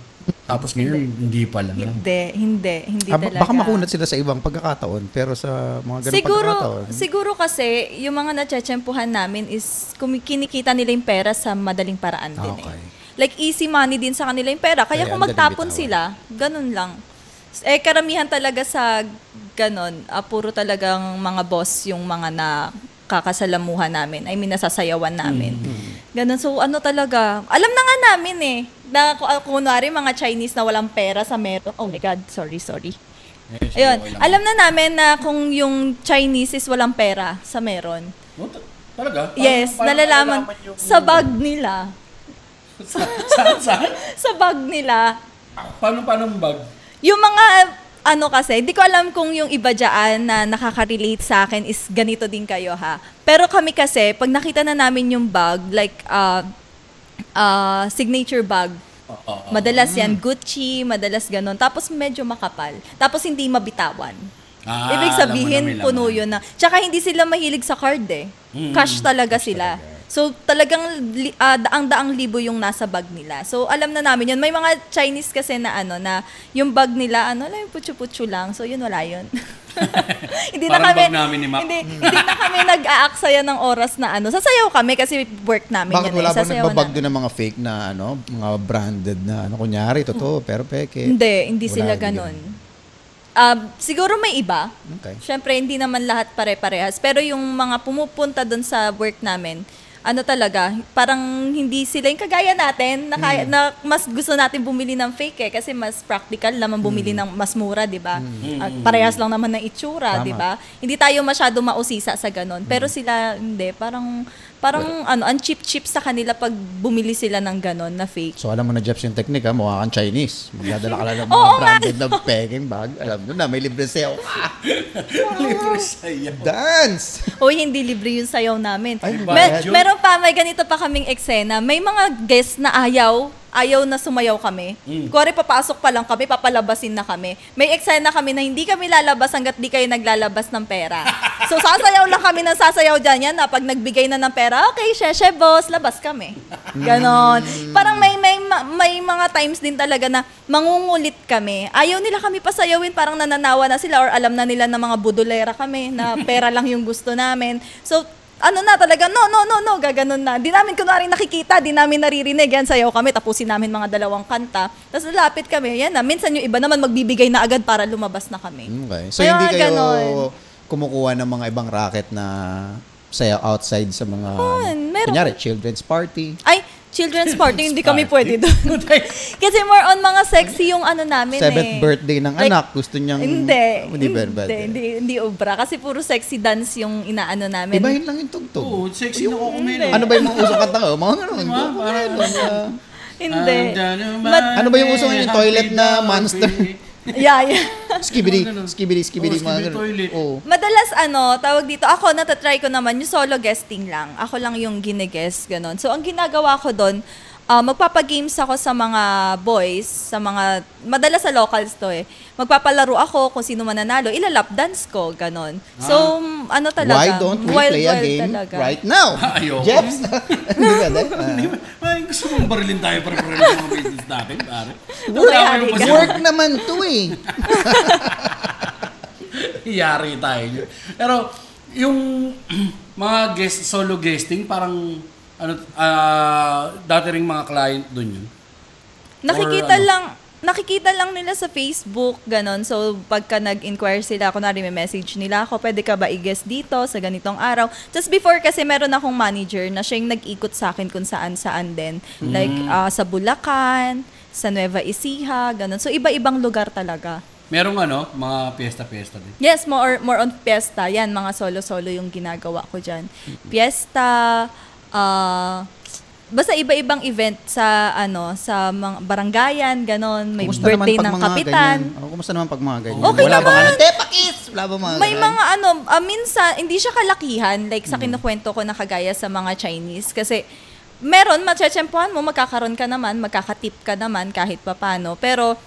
A: Tapos ngayon, hindi pala.
C: Hindi talaga.
B: Baka makunat sila sa ibang pagkakataon, pero sa mga ganung pagkakataon.
C: Siguro kasi, yung mga natsetsempuhan namin is kinikita nila yung pera sa madaling paraan din
B: Okay.
C: Like, easy money din sa kanila yung pera. Kaya
B: Kaya
C: kung
B: ang
C: magtapon
B: daling
C: sila, ganun lang. Karamihan talaga sa ganun, puro talagang mga boss yung mga kakasalamuhan namin. I mean, nasasayawan namin. Ganun. So, talaga, alam na nga namin eh, na kunwari mga Chinese na walang pera sa meron. Oh my God, sorry. Ayun, alam na namin na kung yung Chinese is walang pera sa meron.
A: Talaga?
C: Yes, nalalaman sa bag nila.
A: Saan?
C: Sa bag nila.
A: Paano ang bag?
C: Yung mga kasi, hindi ko alam kung yung iba dyan na nakaka-relate sa akin is ganito din kayo ha. Pero kami kasi, pag nakita na namin yung bag, like signature bag, madalas yan Gucci, madalas ganon. Tapos medyo makapal. Tapos hindi mabitawan. Ibig sabihin, puno yun na. Tsaka hindi sila mahilig sa card eh. Cash talaga sila. So, talagang daang-daang libo yung nasa bag nila. So, alam na namin yun. May mga Chinese kasi na na yung bag nila, yung putyo-putyo lang. So, yun, wala yun. Hindi na
A: Parang
C: kami,
A: bag namin ni Mac.
C: hindi na kami nag-aaksaya ng oras na Sasayaw kami kasi work namin
B: Bakit
C: yan
B: wala bang
C: Sasayaw
B: nagbabag
C: namin.
B: doon ng mga fake na mga branded na kunyari, totoo, pero peke?
C: Hindi
B: Wala,
C: sila
B: hindi
C: ganun. Siguro may iba.
B: Okay.
C: Siyempre, hindi naman lahat pare-parehas. Pero yung mga pumupunta doon sa work namin, talaga, parang hindi sila yung kagaya natin na mas gusto natin bumili ng fake kasi mas practical naman bumili ng mas mura, di ba? Parehas lang naman ng itsura,
B: Tama.
C: di ba? Hindi tayo masyado mausisa sa ganun. Pero sila, hindi. Parang ang cheap sa kanila pag bumili sila ng ganun na fake.
B: So alam mo na, Jeps, yung technique ha, mukha kang Chinese. Magdadala ka lang ng mga
C: Oo nga.
B: branded na peking bag. Alam mo na, may libre sayo.
A: Libre sa'yo.
B: Dance!
C: Uy, hindi libre yung sayaw namin.
B: Ay,
C: Meron pa, may ganito pa kaming eksena. May mga guests na ayaw ayaw na sumayaw kami. Kuwari papasok pa lang kami, papalabasin na kami. May eksena kami na hindi kami lalabas hanggat di kayo naglalabas ng pera. So sasayaw lang kami ng sasayaw dyan yan na pag nagbigay na ng pera, okay, syeshe boss, labas kami. Ganon. Parang may mga times din talaga na mangungulit kami. Ayaw nila kami pasayawin, parang nananawa na sila or alam na nila na mga budolera kami, na pera lang yung gusto namin. So, ano na talaga, no, gaganon na. Di namin kunwari nakikita, di namin naririnig. Yan, sayaw kami, tapusin namin mga 2 kanta. Tapos lapit kami, yan na. Minsan yung iba naman magbibigay na agad para lumabas na kami.
B: Okay. So, hindi kayo kumukuha ng mga ibang racket na sayaw outside sa mga, kunyari, children's party?
C: Ay, children's party, hindi kami pwede doon. Kasi more on mga sexy yung ano namin
B: 7th birthday ng anak, gusto niyang...
C: Hindi obra. Kasi puro sexy dance yung inaano namin.
B: Ibahin lang yung tugtog.
A: Oo, sexy na kukumelo.
B: Ano ba yung mga usong kanta ko? Mga ganun.
C: Hindi.
B: Ano ba yung usong yung toilet na monster?
C: Yeah.
B: Skibidi, mga
A: toilet.
B: ganun.
C: Madalas tawag dito, ako natatry ko naman yung solo guesting lang. Ako lang yung gine-guest, ganon. So, ang ginagawa ko doon, magpapagames ako sa mga boys, sa mga, madalas sa locals to Magpapalaro ako kung sino mananalo, ilalap dance ko, ganon. So, talaga.
B: Why don't we play a game talaga right now?
A: Ayoko.
B: Jeps?
A: Ay, gusto mong barilin tayo para yung mga business natin, pare.
B: Work naman to
A: Yari tayo. Pero, yung mga solo guesting, parang, dati ring mga client doon yun?
C: Nakikita lang nila sa Facebook, ganon. So, pagka nag-inquire sila, kunwari may message nila ako, pwede ka ba i-guest dito sa ganitong araw? Just before kasi meron akong manager na siya yung nag-ikot sa akin kung saan-saan din. Like, sa Bulacan, sa Nueva Ecija, ganon. So, iba-ibang lugar talaga.
A: Merong mga piyesta-piyesta din?
C: Yes, more on piyesta. Yan, mga solo-solo yung ginagawa ko dyan. Piyesta, basta iba-ibang event sa sa mga barangayan, ganon, may kumusta birthday ng kapitan.
B: Kumusta naman pag mga ganyan?
C: Okay
B: wala
C: naman.
B: Tepakis! Wala ba mga
C: may mga minsan hindi siya kalakihan like sa kinukwento ko na kagaya sa mga Chinese kasi meron matsyempohan mo, magkakaroon ka naman, magkakatip ka naman kahit papano, pero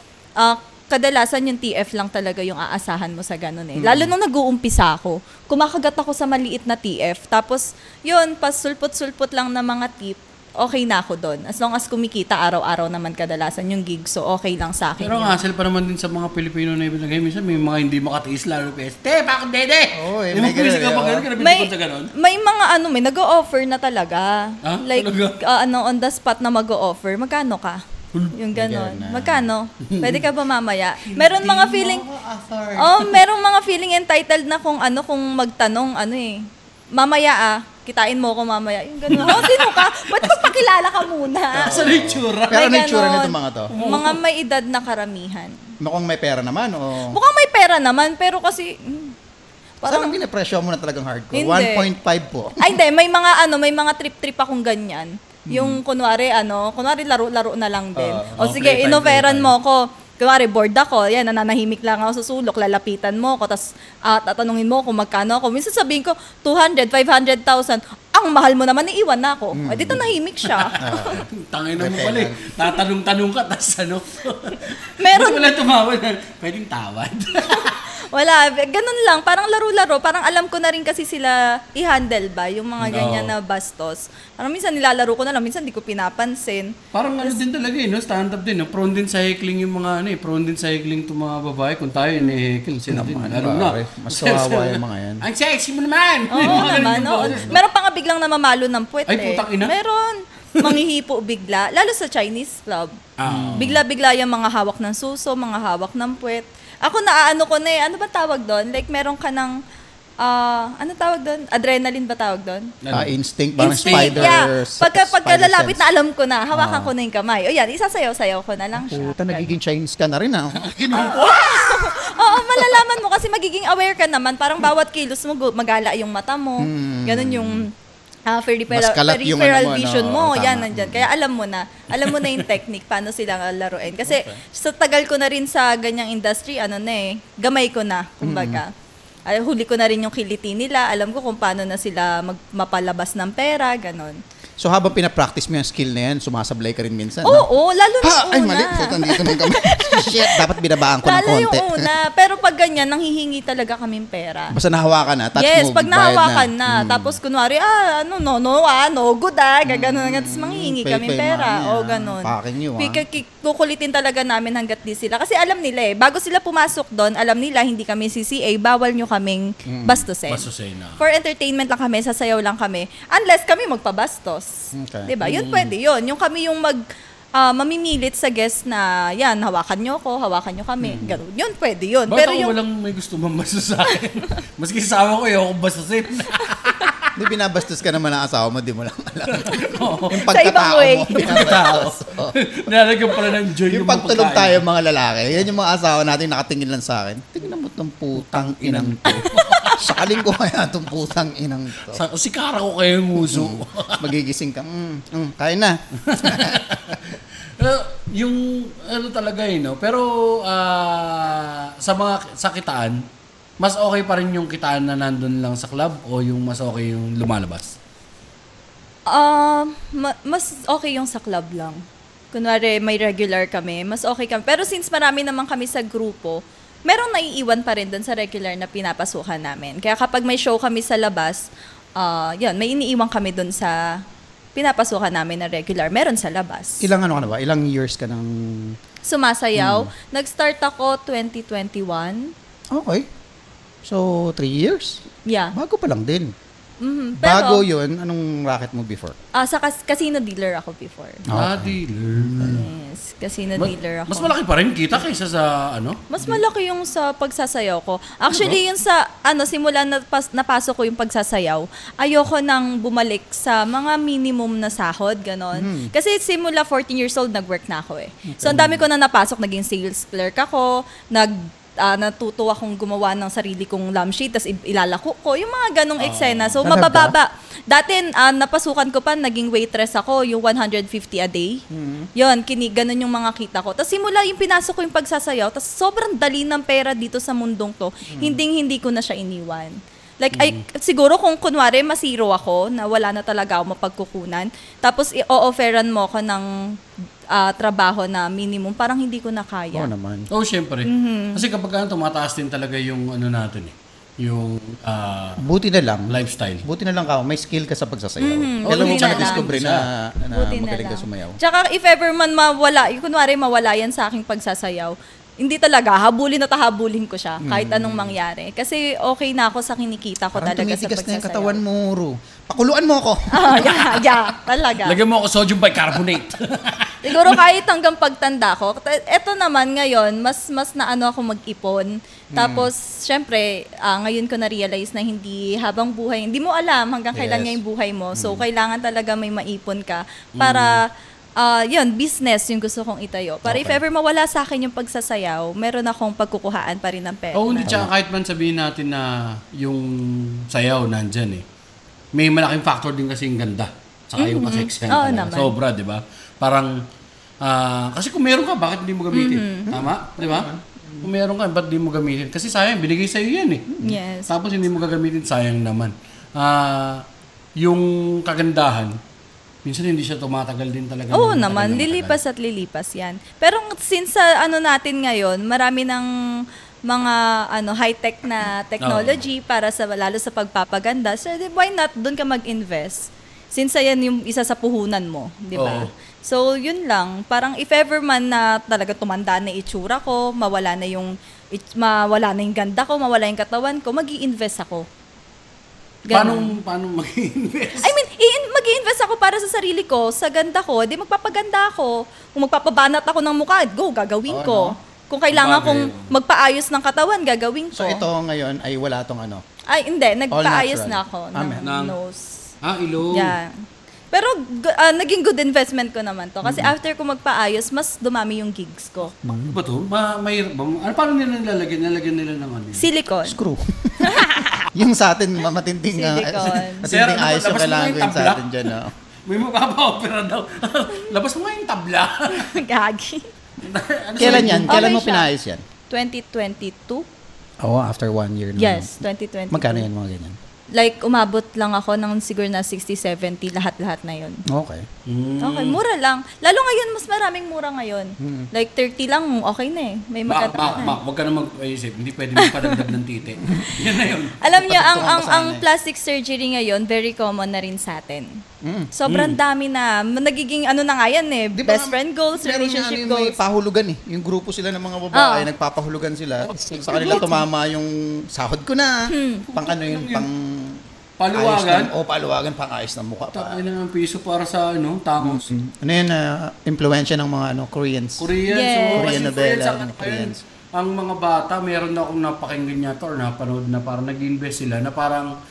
C: kadalasan yung TF lang talaga yung aasahan mo sa ganun Lalo nung nag-uumpisa ako, kumakagat ako sa maliit na TF. Tapos, yun, pas sulpot-sulpot lang na mga tip, okay na ako doon. As long as kumikita, araw-araw naman kadalasan yung gig. So, okay lang sa akin.
A: Pero ang hassle pa naman din sa mga Pilipino na ibinagay. Minsan may mga hindi makatiis lalo peste. Bakit dede? May mga may nag-o-offer na talaga. Like, on the spot na mag-o-offer. Magkano ka? Yung ganon. Magkano? Pwede ka ba mamaya? Meron mga feeling, merong mga feeling entitled na kung magtanong, mamaya kitain mo ko mamaya. Yung ganon. Sino ka? Ba't magpakilala ka muna? Sa itsura.
B: Pero ano itsura nito mga to?
C: Mga may edad na karamihan.
B: Mukhang may pera naman, o?
C: Mukhang may pera naman, pero kasi,
B: parang pinapresyo mo na talagang hardcore. 1.5 po.
C: Ay, hindi. May mga trip-trip akong ganyan. Yung kunwari laro-laro na lang din. Sige, inoferan mo ko. Kunwari, bored ako. Yan, nananahimik lang ako sa sulok. Lalapitan mo ko. Tapos, tatanungin mo kung magkano ako. Minsan sabihin ko, 200, 500,000. Ang mahal mo naman, iiwan na ako. Dito nahimik siya.
A: Tangin na mo pala tatanong-tanong ka, tapos
C: Meron.
A: Wala tumawad. Pwedeng tawad.
C: Wala, ganun lang. Parang laro-laro. Parang alam ko na rin kasi sila i-handle ba, yung mga ganyan na bastos. Parang minsan nilalaro ko na lang, minsan di ko pinapansin.
A: Parang din talaga stand-up din. Prone din sa heckling yung mga prone din sa heckling itong mga babae. Kung tayo ni-heckle, sila din. Lalo na.
B: Mas kawawa yung mga yan.
A: Ang sexy mo naman!
C: Oo naman. Meron pa nga biglang namamalo ng puwet
A: Ay, putang ina.
C: Meron. Manghihipo bigla. Lalo sa Chinese club. Bigla-bigla yung mga hawak ng suso, mga hawak ng puwet. Ako naano ko na ano ba tawag doon? Like meron ka ng ano tawag doon? Adrenaline ba tawag doon?
B: Instinct, parang spider.
C: Yeah. Pagka lalapit na alam ko na, hawakan ko na yung kamay. O yan, isasayaw-sayaw ko na lang siya.
B: Puta, nagiging Chinese ka na rin
C: Oo, malalaman mo kasi magiging aware ka naman. Parang bawat kilos mo, magala yung mata mo. Ganun yung peripheral vision mo, yan, nandyan. Kaya alam mo na yung technique, paano silang laruin. Kasi sa tagal ko na rin sa ganyang industry, gamay ko na, kumbaga. Huli ko na rin yung kiliti nila, alam ko kung paano na sila mapalabas ng pera, ganon.
B: So habang pinapractice mo yung skill na yan, sumasablay ka rin minsan.
C: Oo, lalo na una.
B: Ay, mali. Putang dito ng kamay. Shit, dapat binabaan ko ng
C: Lalo
B: konti.
C: yung una. Pero pag ganyan, nanghihingi talaga kaming pera.
B: Basta nahawakan na, touch
C: Yes,
B: mo,
C: pag
B: bayad
C: nahawakan na. Tapos kunwari, no good gaganon na. Tapos manghihingi
B: Pay,
C: kami
B: pay
C: pera.
B: money,
C: O ganon.
B: Packing you,
C: Kukulitin talaga namin hanggat di sila. Kasi alam nila bago sila pumasok doon, alam nila hindi kami CCA, bawal nyo kaming bastusin.
A: Bastusin na.
C: For entertainment lang kami, sasayaw lang kami. Unless kami magpabastos.
B: Okay.
C: Diba? Yun pwede yun. Yung kami yung mamimilit sa guest na, yan, hawakan nyo kami. Ganun. Yun, pwede yun.
A: Bakit
C: Pero
A: ako
C: yung,
A: walang may gusto mambastos sa akin? Maski kasama ko, yung akong bastusin.
B: Hindi, binabastos ka naman ang asawa mo, di mo lang alam. Yung
C: Sa ibang way.
B: mo, binabastos.
A: Nilalagyan pala ng joy
B: Yung pagtulog tayo mga lalaki, yan yung mga asawa natin nakatingin lang sa akin. Tingnan mo itong putang inang to. Sakaling ko kaya itong putang inang to.
A: Si Kara ko kayo yung uso.
B: Magigising ka, kain na.
A: Yung ano talaga no? Pero sa kitaan, mas okay pa rin yung kitaan na nandun lang sa club o yung mas okay yung lumalabas?
C: mas okay yung sa club lang. Kunwari, may regular kami, mas okay kami. Pero since marami naman kami sa grupo, merong naiiwan pa rin dun sa regular na pinapasukan namin. Kaya kapag may show kami sa labas, yun, may iniiwan kami dun sa pinapasukan namin na regular. Meron sa labas.
B: Ilang ano ka na ba? Ilang years ka nang...
C: Sumasayaw. Nag-start ako 2021.
B: Okay. So, 3 years?
C: Yeah.
B: Bago pa lang din.
C: Pero,
B: Bago yun, anong racket mo before?
C: sa casino dealer ako before.
A: Dealer.
C: Yes, casino dealer ako.
A: Mas malaki pa rin kita kaysa sa ano?
C: Mas malaki yung sa pagsasayaw ko. Actually, yung sa, simula na napasok ko yung pagsasayaw, ayoko nang bumalik sa mga minimum na sahod, ganon. Kasi simula 14 years old, nag-work na ako eh. So, ang dami ko na napasok, naging sales clerk ako, natuto akong gumawa ng sarili kong lampshade, tapos ilalako ko, yung mga ganong eksena. So, mabababa. Dati, napasukan ko pa, naging waitress ako, yung 150 a day. Yun, ganon yung mga kita ko. Tapos simula yung pinasok ko yung pagsasayaw, tapos sobrang dali ng pera dito sa mundong to, hindi ko na siya iniwan. Like, siguro kung kunwari masiro ako, na wala na talaga ako mapagkukunan, tapos i-offeran mo ko ng trabaho na minimum, parang hindi ko na kaya.
B: Oo naman.
A: Oo, syempre. Kasi kapag tumataas din talaga yung ano natin yung
B: Buti na lang.
A: lifestyle.
B: Buti na lang ka, may skill ka sa pagsasayaw.
C: Buti
B: Kailan mo
C: na
B: ba
C: lang.
B: na-discover na
C: Buti na
B: magaling ka
C: lang.
B: sumayaw?
C: Tsaka if ever man kunwari mawala yan sa aking pagsasayaw, hindi talaga, habulin ko siya kahit anong mangyari. Kasi okay na ako sa kinikita ko
B: Parang
C: talaga sa
B: tumitigas
C: pagsasayaw.
B: na yung katawan mo, Ru. Pakuluan mo ako.
C: Talaga.
A: Lagyan mo ako sodium bicarbonate.
C: Siguro kahit hanggang pagtanda ko. Eto naman ngayon, mas naano ako mag-ipon. Tapos, syempre, ngayon ko na-realize na hindi habang buhay, hindi mo alam hanggang kailan nga yung buhay mo. So, kailangan talaga may maipon ka para, yun, business yung gusto kong itayo. Para if ever mawala sa akin yung pagsasayaw, meron akong pagkukuhaan pa rin ng pera.
A: Hindi tsaka kahit man sabihin natin na yung sayaw nandyan eh. May malaking factor din kasi yung ganda. Saka yung kaseksyan talaga. Sobra, di ba? Parang, kasi kung meron ka, bakit hindi mo gamitin? Tama? Di ba? Kung meron ka, ba't hindi mo gamitin? Kasi sayang, binigay sa'yo yan eh.
C: Yes.
A: Tapos hindi mo gagamitin, sayang naman. Yung kagandahan, minsan hindi siya tumatagal din talaga.
C: Oo naman, lilipas at lilipas yan. Pero since sa natin ngayon, marami ng mga high-tech na technology para lalo sa pagpapaganda. So why not doon ka mag-invest? Since yan yung isa sa puhunan mo, di ba? So yun lang, parang if ever man na talaga tumanda na itsura ko, mawala na yung ganda ko, mawala yung katawan ko, mag-i-invest ako.
A: Paano mag-invest?
C: I mean, mag-i-invest ako para sa sarili ko, sa ganda ko, di magpapaganda ako. Kung magpapabanat ako ng mukha, gagawin ko.
B: No?
C: Kung kailangan kong magpaayos ng katawan, gagawin ko.
B: So ito ngayon ay wala tong ano?
C: Ay, hindi. Nagpaayos
B: natural.
C: na ako ng nose.
A: Ilong.
C: Yeah. Pero naging good investment ko naman to. Kasi after ko magpaayos, mas dumami yung gigs ko.
A: Ba to? Paano nila nilalagyan? Nilalagyan nila ng ano?
C: Silicone.
B: Screw. Yung sa atin, matinding
C: Silicone.
B: ayos yung kailangan gawin sa atin dyan.
A: May magpapa-opera daw. Labas mo nga yung tabla.
C: Gagi.
B: Kailan yan? Kailan mo
C: siya.
B: pinayos yan?
C: 2022?
B: Oo, after 1 year na.
C: Yes, 2022.
B: Magkano yan mga ganyan?
C: Like, umabot lang ako ng siguro na 60, 70, lahat-lahat na yun.
B: Okay.
C: Okay, mura lang. Lalo ngayon, mas maraming mura ngayon. Like, 30 lang, okay na eh. May magkatakan.
A: Huwag ka na mag-isip. Hindi pwede magpadagdag ng titi. Yan na yun.
C: Alam niyo, ang plastic surgery ngayon, very common na rin sa atin. Sobrang dami na. Nagiging ano na nga yan eh. Best friend goals, relationship goals.
B: May pahulugan eh. Yung grupo sila ng mga babae, nagpapahulugan sila. Sa kanila tumama yung sahod ko na. Pang ano yun, pang
A: paluwagan.
B: Paluwagan, pang ayos ng mukha pa.
A: Takay na ng piso para sa tangos.
B: Ano yun, impluensya ng mga Koreans.
A: Korean.
C: Yes.
A: So,
B: Korean novela,
A: Koreans. Ang mga bata, meron na akong napakinggan yata or napanood na parang nag-invest sila na parang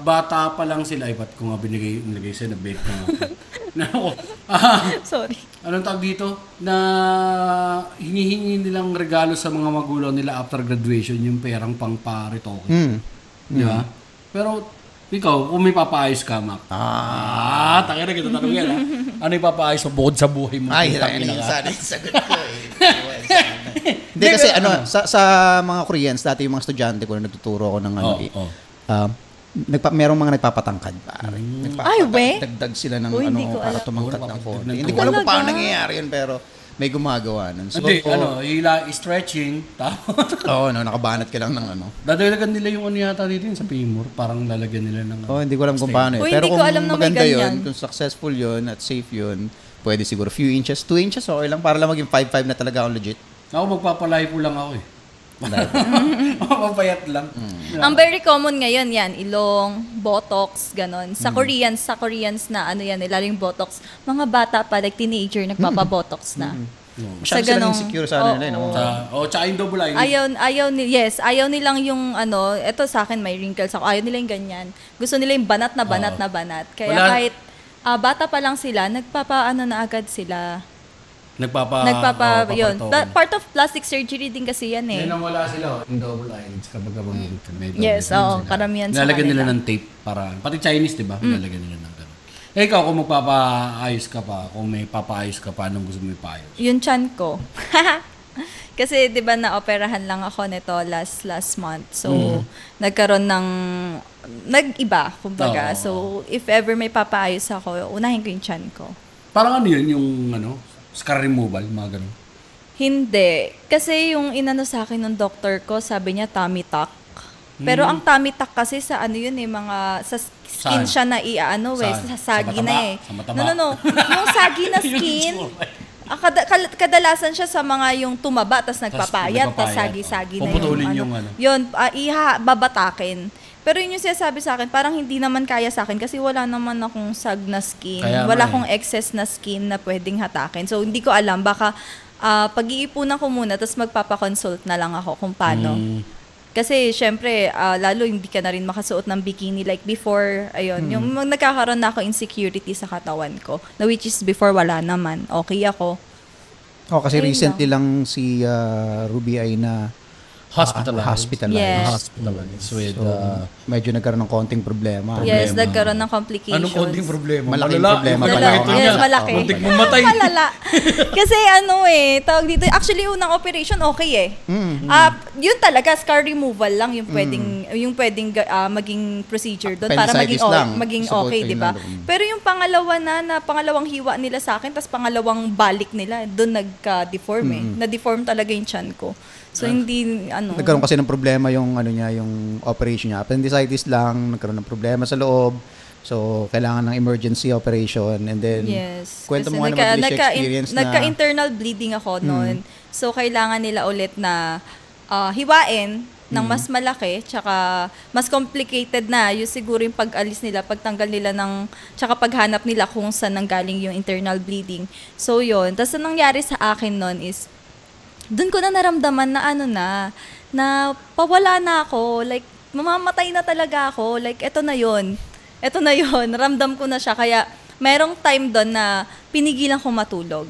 A: bata pa lang sila. Ay, ba't ko nga binigay sila, na-bake na ako.
C: Sorry.
A: Anong tawag dito? Na hinihingi nilang regalo sa mga magulang nila after graduation, yung perang pang pare-token. Di ba? Pero, ikaw, kung may papaayos ka, Mac. Takin na kita tanong yan, ha? Ano yung papaayos mo bukod sa buhay mo?
B: Ay, sana yung sagot ko eh. Hindi kasi sa mga Koreans, dati yung mga estudyante ko na natuturo ako ng merong mga nagpapatangkad, pare. Dagdag sila ng para tumangkad ng konti. Hindi ko alam kung paano nangyayari yun, pero may gumagawa nun. So,
A: stretching,
B: tapos nakabanat ka lang ng
A: dadagdagan nila yung yata dito yun sa femur, parang lalagyan nila ng
B: hindi ko alam kung paano eh. Pero kung maganda yun, kung successful yun at safe yun, pwede siguro few inches, 2 inches, okay lang, para lang maging 5'5" na talaga ako legit.
A: Ako magpapalahi po lang ako eh. Mapapayat lang.
C: Ang very common ngayon yan, ilong, botox, ganon. Sa Koreans na lalo yung botox, mga bata pa, like teenager, nagpapabotox na.
B: Masyado silang insecure sa nila.
A: Tsaka yung double eye.
C: Ayaw nilang yung eto sa akin may wrinkles ako, ayaw nila yung ganyan. Gusto nila yung banat na banat. Kaya kahit bata pa lang sila, na agad sila. Yun. Part of plastic surgery din kasi yan eh.
A: Yan ang wala sila. Yung double eyelids kapag may
C: yes, karamihan sa kanila.
A: Nalagyan nila ng tape para, pati Chinese, di ba? Nalagyan nila ng gano'n. Ikaw, kung magpapaayos ka pa, kung may papaayos ka pa, anong gusto mo ipaayos?
C: Yung chan ko. Kasi, di ba, na-operahan lang ako nito last month. So, nagkaroon ng nag-iba, kumbaga. So, if ever may papaayos ako, unahin ko yung chan ko.
A: Parang ano yun, yung scar removal, mga ganun?
C: Hindi. Kasi yung inano sa akin ng doctor ko, sabi niya tummy tuck. Pero ang tummy tuck kasi sa yun mga sa skin siya na sa sagi na eh.
A: Sa mataba?
C: No. Yung sagi na skin, kadalasan siya sa mga yung tumaba, tas nagpapayat, tas sagi-sagi na yung Yun, babatakin. Pero yun yung sinasabi sa akin, parang hindi naman kaya sa akin kasi wala naman akong sag na skin. Wala akong excess na skin na pwedeng hatakin. So, hindi ko alam. Baka pag-iipunan ko muna, tapos magpapakonsult na lang ako kung paano. Kasi, syempre, lalo hindi ka na rin makasuot ng bikini like before. Ayun, yung nagkakaroon na ako insecurity sa katawan ko. Na which is before wala naman. Okay ako.
B: Kasi recently lang si Ruby ay na hospitalized.
C: Yes.
A: With,
B: medyo nagkaroon ng konting problema.
C: Yes, nagkaroon ng complications.
A: Anong konting problema?
B: Malaking problema pala.
C: Yes, malaki.
A: Konting mamatay.
C: Malala. Kasi tawag dito, actually unang operation okay eh. Yun talaga, scar removal lang yung pwedeng maging procedure doon para maging okay, di ba? Pero yung pangalawang hiwa nila sa akin, tas pangalawang balik nila, doon nagka-deform eh. Na-deform talaga yung chan ko. So, hindi,
B: Nagkaroon kasi ng problema yung, yung operation niya. Appendicitis lang, nagkaroon ng problema sa loob. So, kailangan ng emergency operation. And then, kwento mo nga naman experience na
C: nagka-internal bleeding ako noon. So, kailangan nila ulit na hiwain ng mas malaki, tsaka mas complicated na. Yung siguro yung pag-alis nila, pagtanggal nila tsaka paghanap nila kung saan nanggaling yung internal bleeding. So, yun. Tapos, nangyari sa akin noon is, doon ko na naramdaman na pawala na ako. Like, mamamatay na talaga ako. Like, eto na yon. Ramdam ko na siya. Kaya, merong time doon na pinigilan ko matulog.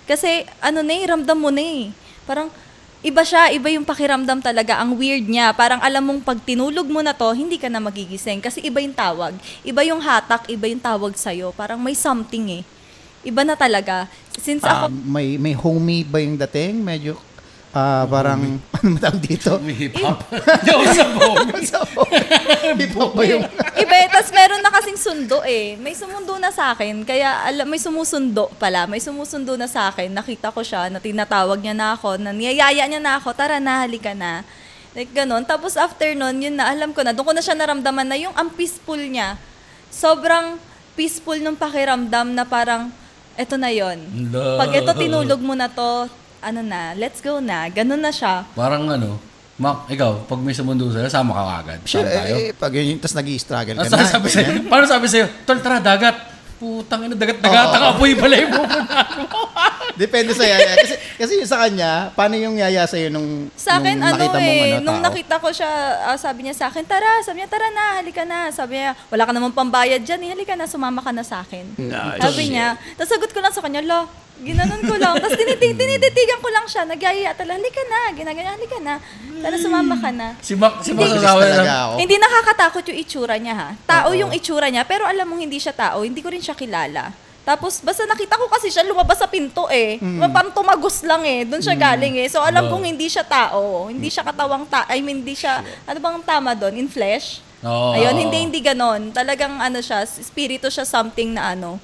C: Kasi, ramdam mo na eh. Parang, iba siya, iba yung pakiramdam talaga. Ang weird niya. Parang alam mong pag tinulog mo na to, hindi ka na magigising. Kasi iba yung tawag. Iba yung hatak, iba yung tawag sa'yo. Parang may something eh. Iba na talaga. Since ako...
B: may homey ba yung dating? Medyo parang, ano matawag dito?
A: May hip-hop. Hindi ako sabog.
B: Hip-hop ba yung...
C: Iba, tas meron na kasing sundo eh. May sumundo na sa akin. Kaya may sumusundo pala. May sumusundo na sa akin. Nakita ko siya, na tinatawag niya na ako, na niyayaya niya na ako, tara na, halika na. Like ganon. Tapos after nun, yun na, alam ko na, doon ko na siya naramdaman na yung ang peaceful niya. Sobrang peaceful nung pakiramdam na parang, eto na yon. Pag eto tinulog mo na to, ano na, let's go na. Ganon na siya.
A: Parang ano, Mac, ikaw, pag may sumundo sa'yo, sama ka agad. Saan tayo?
B: Pag yun, tas nag-i-struggle ka
A: Ano sabi sa'yo? Paano sabi sa'yo? Tol, tara, dagat. Putang ina, dagat-dagat. Apoy pala yung pupuntahan mo.
B: Depende sa yaya. Kasi yung sa kanya, paano yung yaya sa'yo nung
C: Sa akin,
B: nung nakita mong
C: nung
B: tao?
C: nakita ko siya, sabi niya sa akin, tara na, halika na. Sabi niya, wala ka namang pambayad dyan, halika na, sumama ka na sa akin. Sabi niya, tapos sagot ko lang sa kanya, ginanon ko lang. Tapos tinititigan ko lang siya, nagyayaya talaga, halika na, ginaganyan, halika na. Tara, sumama ka na.
A: Si Mac
B: Hindi
A: sasawa
B: talaga
A: na.
B: ako.
C: Hindi nakakatakot yung itsura niya ha. Tao yung itsura niya, pero alam mong hindi siya tao, hindi ko rin siya kilala. Tapos basta nakita ko kasi siya lumabas sa pinto eh. Parang tumagos lang eh. Doon siya galing eh. So alam kong hindi siya tao. Hindi siya katawang hindi siya, ano bang tama doon? In flesh? Ayun, hindi ganon. Talagang ano siya, spirito siya something na ano.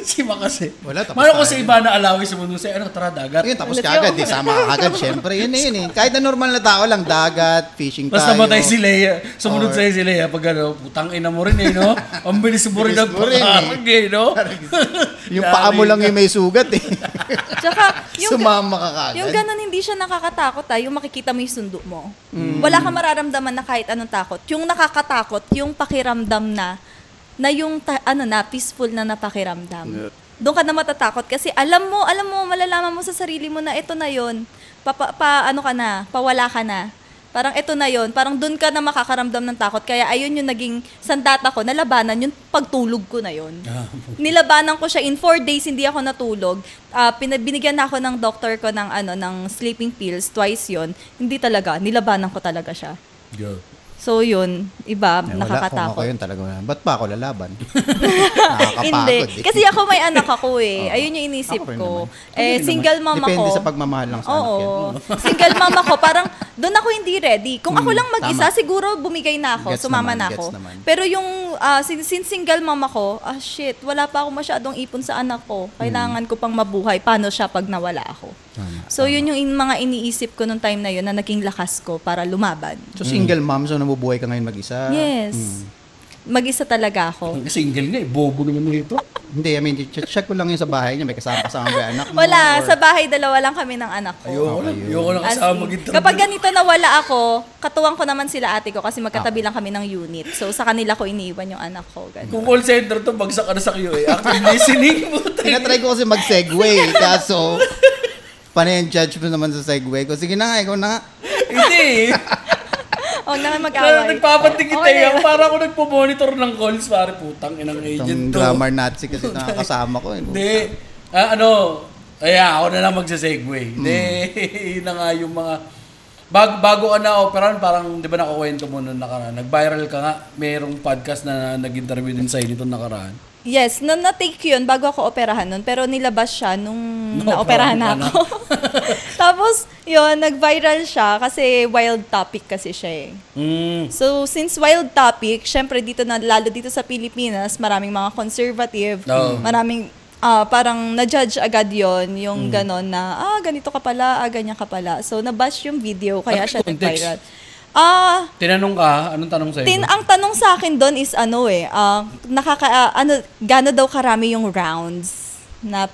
A: Si Mac kasi.
B: Wala, tapos
A: Mano ko sa
B: tayo.
A: iba na alaway sa mundo sa'yo, tara, dagat.
B: Yun, tapos kagad, di sama ka agad. Siyempre, yun eh. Kahit na normal na tao lang, dagat, fishing
A: Tapos
B: tayo.
A: namatay si Leia. Sumunod sa'yo si Leia. Pag ano, putang ina mo rin eh, no? Ang bilis mo rin ng
B: Bilis mo rin,
A: pakarag eh, no?
B: Yung paa mo lang yung may sugat eh.
C: Tsaka,
B: Sumama ka kagad.
C: yung ganon hindi siya nakakatakot yung makikita mo yung sundo mo. Wala kang mararamdaman na kahit anong takot. Yung nakakatakot, yung pakiramdam na yung peaceful na napakiramdam. Doon ka na matatakot kasi alam mo, malalaman mo sa sarili mo na ito na yon. Pawala ka na. Parang ito na yon. Parang doon ka na makakaramdam ng takot. Kaya ayun yung naging sandata ko, nalabanan yung pagtulog ko na yon. Nilabanan ko siya in 4 days, hindi ako natulog. Binigyan na ako ng doctor ko ng sleeping pills, twice yon. Hindi talaga, nilabanan ko talaga siya.
A: Go.
C: So yun, iba,
B: Kung
C: nakakatakot.
B: ako yun talaga. Ba't pa ako lalaban? Nakakapagod
C: Hindi.
B: eh.
C: Kasi ako may anak ako eh. Ayun yung inisip
B: Ako rin
C: ko.
B: naman.
C: Single mama
B: Depende
C: ko.
B: sa pagmamahal lang sa anak yan.
C: Oo. Single mama ko, parang doon ako hindi ready. Kung ako lang mag-isa,
B: tama.
C: siguro bumigay na ako,
B: Gets
C: sumama
B: naman,
C: na
B: gets
C: ako.
B: naman.
C: Pero yung since single mama ko, shit, wala pa ako masyadong ipon sa anak ko. Kailangan ko pang mabuhay. Paano siya pag nawala ako? So yun yung mga iniisip ko nung time na yun na naging lakas ko para lumaban.
B: So single mom, so nabubuhay ka ngayon mag-isa?
C: Yes. Mag-isa talaga ako.
A: Ang single nga eh, bobo naman nito.
B: Hindi, I mean, check ko lang yun sa bahay niya. May kasama ba yung anak mo?
C: Wala,
B: or-
C: sa bahay dalawa lang kami ng anak ko.
A: Ayoko lang
C: As
A: kasama
C: in,
A: mag-interview.
C: kapag ganito nawala ako, katuwang ko naman sila ate ko kasi magkatabi lang kami ng unit. So sa kanila ko iniiwan yung anak ko. Ganun.
A: Kung call center to, bagsak ka na sa QA. Active listening mo.
B: Tinatry ko kasi mag-segue. Kaso, paano yung judgment naman sa segue ko? Sige na nga, ikaw na nga.
A: Hindi.
C: Huwag naman mag-away.
A: Nagpapatingin
C: Okay
A: tayo.
C: lang.
A: Para ako nagpo-monitor ng calls. Pare, putang inang agent
B: Itong
A: to.
B: grammar Nazi kasi nakakasama ko.
A: Hindi. Ako na lang magsa-segue. Hindi. Yun na nga yung mga... Bago ka na-operan, parang, di ba nakakwento mo nung nakaraan? Nag-viral ka nga. Merong podcast na nag-interview din sa'yo nito nakaraan.
C: Yes, na-take yun bago ako operahan nun. Pero nilabas siya nung na-operahan na ako. Tapos, yun, nag-viral siya kasi wild topic kasi siya eh. So, since wild topic, syempre lalo dito sa Pilipinas, maraming mga conservative, maraming parang na-judge agad yon yung ganon na, ganito ka pala, ganyan ka pala. So, nabash yung video, kaya siya nag-viral.
A: Tinanong ka, anong tanong sa'yo?
C: Ang tanong sa akin doon is gaano daw karami yung rounds na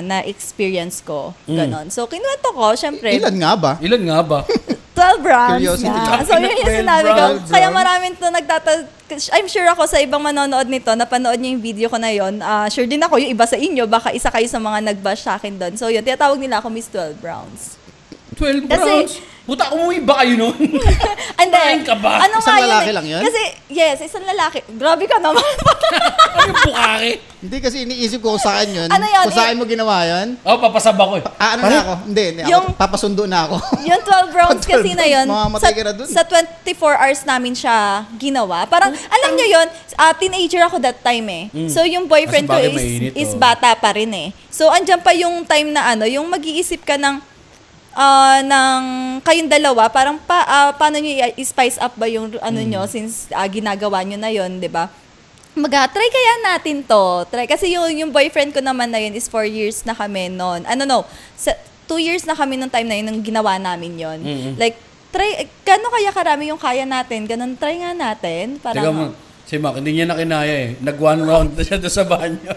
C: na-experience ko. Ganon. So, kinuwento ko, syempre,
B: Ilan nga ba?
C: 12 rounds
B: Curiosity.
C: nga. So, yun yung
A: 12
C: sinabi ko.
A: rounds.
C: Kaya maraming to I'm sure ako sa ibang manonood nito, napanood niyo yung video ko na yun. Sure din ako, yung iba sa inyo, baka isa kayo sa mga nag-bash sa akin doon. So, yun, tinatawag nila ako Miss 12 rounds.
A: 12
C: Kasi-
A: rounds? Puta, umuwi ba kayo nun?
C: And then,
A: Kain ka ba?
C: ano
B: Isang
C: nga
B: lalaki
C: yun eh?
B: lang yun?
C: Kasi, yes, isang lalaki. Grabe ka naman.
A: Ano yung bukake?
B: Hindi kasi iniisip ko kung saan yun.
C: Ano yun?
B: Kung saan mo ginawa yun.
A: Papasaba ko eh.
B: Ano na ako? Hindi.
C: Yung-
B: Papasundo na ako.
C: Yung 12 rounds
B: Pag 12
C: kasi na
B: rounds,
C: yun,
B: mamamatay ka na dun.
C: sa 24 hours namin siya ginawa. Parang, alam nyo yun, teenager ako that time eh. So, yung boyfriend ko
A: Kasi bagay mainit,
C: is bata pa rin eh. So, andyan pa yung time na yung mag-iisip ka ng, ng kayong dalawa, parang paano nyo i-spice up ba yung ano nyo since ginagawa nyo na yon, di ba? Try kaya natin to. Try. Kasi yung boyfriend ko naman na yun is 4 years na kami noon. 2 years na kami nung time na yun nung ginawa namin yon. Like, try, gano'n kaya karami yung kaya natin? Ganun, try nga natin. Parang,
A: Teka mo, si Mac, hindi niya na kinaya eh. Nag-one round na siya doon sa banyo.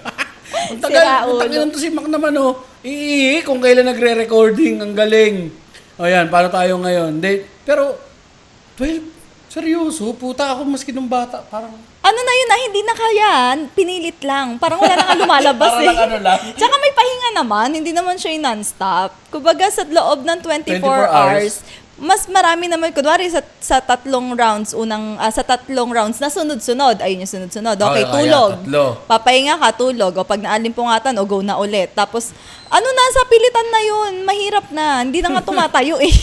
A: Ang
C: Sira ulo.
A: tagal to si Mac naman oh. Kung kailan nagre-recording, ang galing. O yan, paano tayo ngayon? Pero, 12, seryoso, puta ako maski nung bata. Parang,
C: ano na yun hindi na kaya, pinilit lang. Parang wala na nga lumalabas
A: Parang
C: eh.
A: lang ano lang.
C: Tsaka may pahinga naman, hindi naman siya yung non-stop. Kumbaga sa loob ng 24 hours, mas marami naman, kunwari sa tatlong rounds, sa tatlong rounds na sunod-sunod, ayun yung sunod-sunod. Okay, tulog. Papahinga ka, tulog. O pag naalimpungatan, o go na ulit. Tapos, nasa pilitan na yun, mahirap na. Hindi na nga tumatayo eh.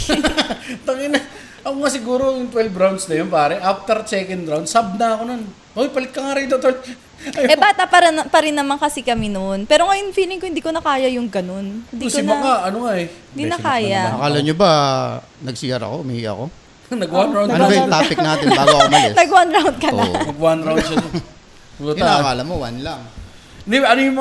A: Tangina. Ako nga siguro yung 12 rounds na yun, pare. After second round, sub na ako nun. Hoy, palit ka nga rito, tol.
C: Bata pa rin naman kasi kami noon. Pero ngayon, feeling ko hindi ko na kaya yung ganun. Hindi ko na. Hindi na kaya.
B: Akala nyo ba, nag-CR ako, umihi ako?
A: Nag-one round.
B: Ano ba yung topic natin bago ako umalis?
C: Nag-one round ka na.
A: Nag-one round siya.
B: Akala mo, one lang.
A: Hindi, ano yung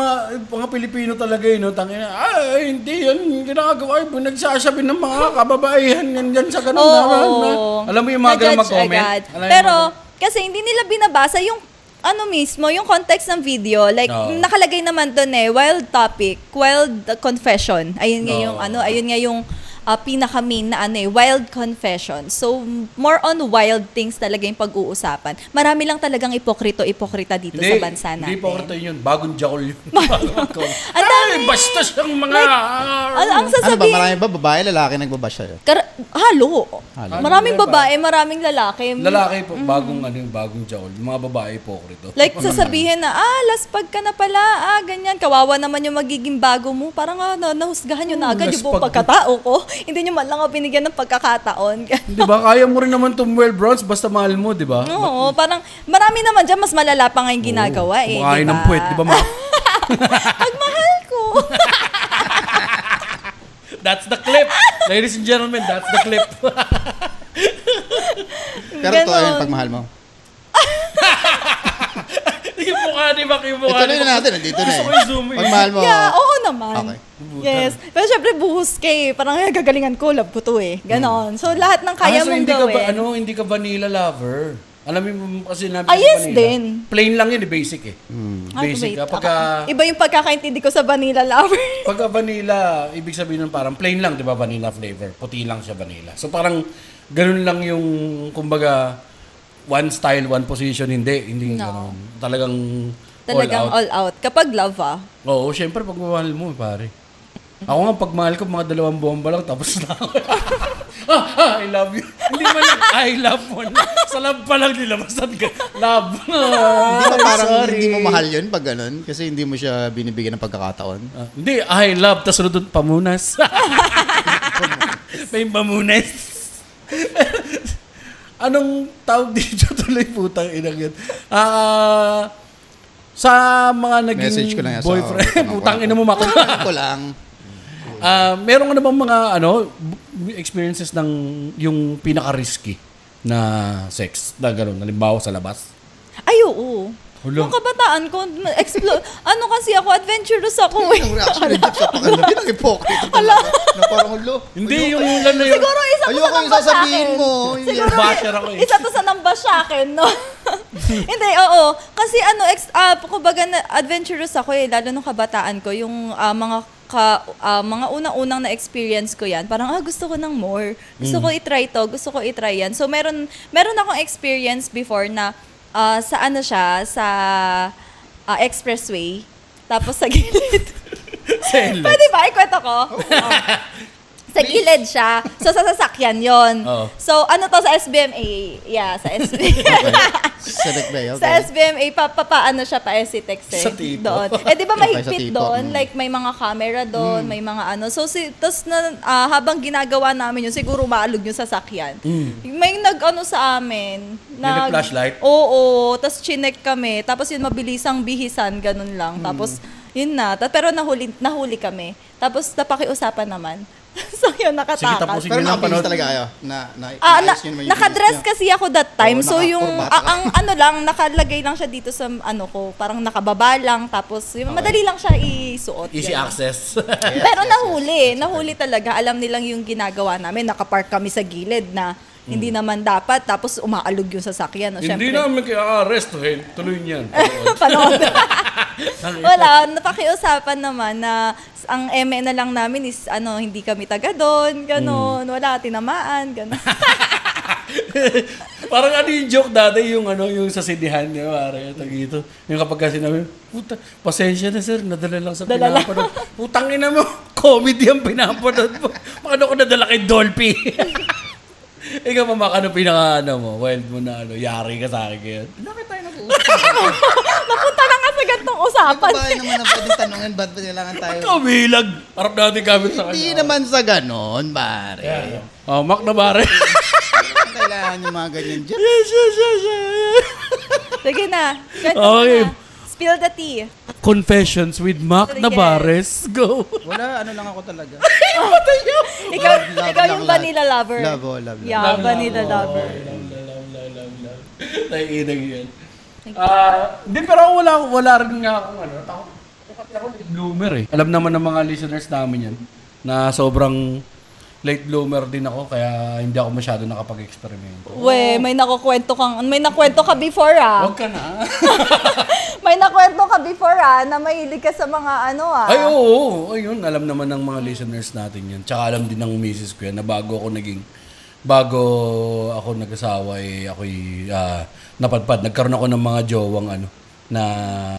A: mga Pilipino talaga yun, no? Tangina, hindi yan ginagawa. Nagsasabi ng mga kababaihan yan sa ganun. Alam mo yung mga ganun mag-comment?
C: Pero, kasi hindi nila binabasa yung mismo, yung context ng video. Like, nakalagay naman doon wild topic, wild confession. Ayun nga yung pinaka-main na wild confession. So, more on wild things talaga yung pag-uusapan. Marami lang talagang ipokrita dito sa bansa natin.
A: Hindi ipokrito yun. Bagong jakol yun.
C: Ang dami.
A: Basta siyang mga...
C: Ang sasabihin...
B: Marami ba babae, lalaki nagbabash sa'yo?
C: Halo. Maraming babae, maraming lalaki.
A: Lalaki po, bagong jakol. Yung mga babae ipokrito.
C: Like, sasabihin na, laspag ka na pala, ganyan. Kawawa naman yung magiging bago mo. Parang nahusgahan nyo na agad yung buong pagkatao ko. Hindi nyo man lang ako binigyan ng pagkakataon.
A: Di ba? Kaya mo rin naman tumwell bronze basta mahal mo, di ba?
C: Oo, parang marami naman dyan, mas malala pa nga yung ginagawa eh.
A: Kumakain ng puwet, di ba, Ma?
C: Pagmahal ko.
A: That's the clip. Ladies and gentlemen, that's the clip.
B: Pero ito yung pagmahal mo.
A: Yung mukha ni Mac, yung mukha.
B: Ituloy na natin, nandito na eh. Pagmahal mo.
C: Yeah, oo naman.
B: Okay.
C: Yes. Pero syempre buhos ka eh. Parang gagalingan ko, love ko to eh. Ganon. So lahat ng kaya mong gawin.
A: Hindi ka vanilla lover. Alam mo kasi namin
C: yes
A: vanilla.
C: Din.
A: Plain lang yun, basic eh. Basic.
C: Iba yung pagkakaintindi ko sa vanilla lover.
A: Pagka vanilla, ibig sabihin nun parang plain lang, di ba? Vanilla flavor. Puti lang siya vanilla. So parang ganun lang yung, kumbaga, one style, one position. Hindi ganun. Talagang
C: all out. Kapag love
A: Oo, syempre pag mahal mo, pare. Ako nga, pag mahal ko, mga 2 bomba lang, tapos na ako. I love you. Hindi man lang, I love mo na. Sa love pa lang nilabasan ka. Love.
B: Hindi ba parang hindi mo mahal yun pag ganun? Kasi hindi mo siya binibigyan ng pagkakataon?
A: Hindi, I love, tapos sunod pamunas. May pamunas. Anong tawag dito tuloy putang inang yan? Sa mga naging
B: message ko lang yan
A: boyfriend, putang ina mo mako.
B: Ko lang.
A: Meron ka na bang mga experiences ng yung pinaka-risky na sex na gano'n, halimbawa sa labas?
C: Ay, oo. Nung kabataan ko, explore. Kasi ako, adventurous ako.
B: Ang reaction ni Jeff sa pangalabi, nag-hypocrite talaga. Na parang hulo.
A: Hindi, yung ano yun.
C: Siguro isa to sa namba sa akin.
A: Siguro basher ako eh.
C: Isa to sa namba sa akin, no? Hindi, oo. Kasi kumbaga adventurous ako eh, lalo nung kabataan ko, yung mga unang-unang na-experience ko yan, parang gusto ko ng more. Gusto ko i-try to, gusto ko i-try yan. So meron akong experience before na sa expressway, tapos sa gilid. Pwede ba? Ikwento ko? Sa gilid siya. So, sa sasakyan yon. So, to sa SBMA? Yeah, sa SBMA.
B: Okay.
C: Sa SBMA, paano siya pa SCTEX eh.
A: Sa tipo.
C: Doon. Di ba mahigpit doon? Like, may mga camera doon, may mga tapos habang ginagawa namin yun, siguro maalog yung sasakyan. May sa amin.
A: May flashlight?
C: Oo. Tapos chinek kami. Tapos yun, mabilisang bihisan, ganun lang. Tapos, yun na. Pero nahuli kami. Tapos, napakiusapan naman. So yun,
A: Sige,
C: nakatakas.
A: tapusin
B: Pero
A: nyo ng
B: nakabihis
A: panood.
B: talaga kayo. Naayos nyo naman yung
C: Nakadress
B: bilis nyo.
C: kasi ako that time.
B: Oo,
C: So yung,
B: naka-kurbata ka.
C: ang ano lang, nakalagay lang siya dito sa ano ko. Parang nakababa lang. Tapos yung madali lang siya isuot.
A: Easy
C: ganun.
A: access.
C: Pero nahuli talaga. Alam nilang yung ginagawa namin. Nakapark kami sa gilid na hindi naman dapat. Tapos umaalog yung sasakyan. No?
A: Hindi
C: Syempre,
A: namin kaya-arrestuhin. Tuloy niyan.
C: panood. Wala, napakiusapan naman na ang eme na lang namin is hindi kami taga doon, ganon. Wala, tinamaan, ganon.
A: Parang yung joke dati, yung sa sidihan niya, pare, dito. Yung kapag kasi sinabi, puta, pasensya na sir, nadala lang sa pinapanood. Putang ina mo, comedy ang pinapanood mo. Paano ko nadala kay Dolphy? Ikaw pa, Mac, ano wild mo na, yari ka sa akin ngayon.
B: Bakit tayo nag-uusap?
C: Napunta na nga sa gantong usapan.
B: Babae naman ang pwedeng tanongin, ba't ba kailangan tayo?
A: Kabilag! Harap natin kami sa kanya.
B: Hindi naman sa ganon, pare.
A: Oh, Mac na pare.
B: Kailangan yung mga ganyan dyan.
A: Yes.
C: Sige na.
A: Okay.
C: Na. Spill the tea.
A: Confessions with Mac
C: Yes.
A: Navarez. Go.
B: Wala, lang ako talaga.
C: Ikaw,
B: Love,
C: ikaw
B: love,
C: yung
B: love.
C: vanilla lover.
B: Love.
C: Yeah, vanilla lover.
A: Love. Naiinag yan. Hindi, pero wala rin nga akong ako late bloomer eh. Alam naman ng mga listeners namin yan na sobrang late bloomer din ako kaya hindi ako masyado nakapag-eksperimento.
C: May nakwento ka before
A: Huwag ka na.
C: May nakwento ka before na mahilig ka sa mga
A: Ay, oo. Ayun, alam naman ng mga listeners natin yan. Tsaka alam din ng misis ko yan na bago ako nag-asawa ako'y napadpad. Nagkaroon ako ng mga jowang na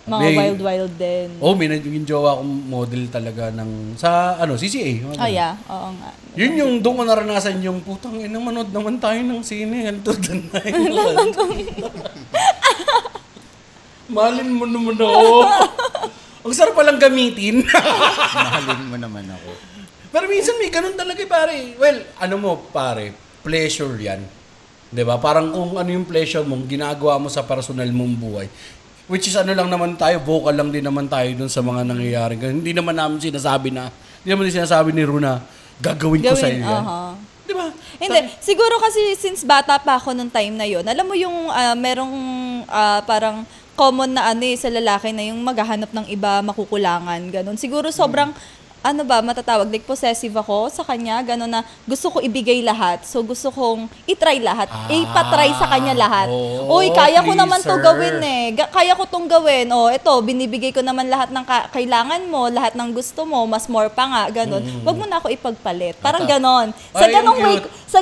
C: Mga wild din.
A: may naging jowa akong model talaga sa CCA.
C: Oh yeah, oo nga.
A: Yun yung doon ko naranasan yung putang ina, manood naman tayo ng sine. Mahalin mo naman ako. Ang sarap palang gamitin.
B: Mahalin mo naman ako.
A: Pero minsan may ganun talaga pare. Well, pare, pleasure yan. 'Di ba? Parang kung ano yung pleasure mo, ginagawa mo sa personal mong buhay. Which is lang naman tayo, vocal lang din naman tayo dun sa mga nangyayari. Hindi naman sinasabi ni Runa, gagawin ko sa iyo yan. Di ba?
C: Hindi. Siguro kasi since bata pa ako nung time na yon, alam mo yung merong parang common na sa lalaki na yung maghahanap ng iba, makukulangan, ganun. Siguro sobrang matatawag, like possessive ako sa kanya, gano'n na gusto ko ibigay lahat. So gusto kong itry lahat. Ipatry sa kanya lahat. Uy, kaya ko naman to gawin kaya ko tong gawin. Ito, binibigay ko naman lahat ng kailangan mo, lahat ng gusto mo, mas more pa nga, gano'n. Wag mo na ako ipagpalit. Parang gano'n. Sa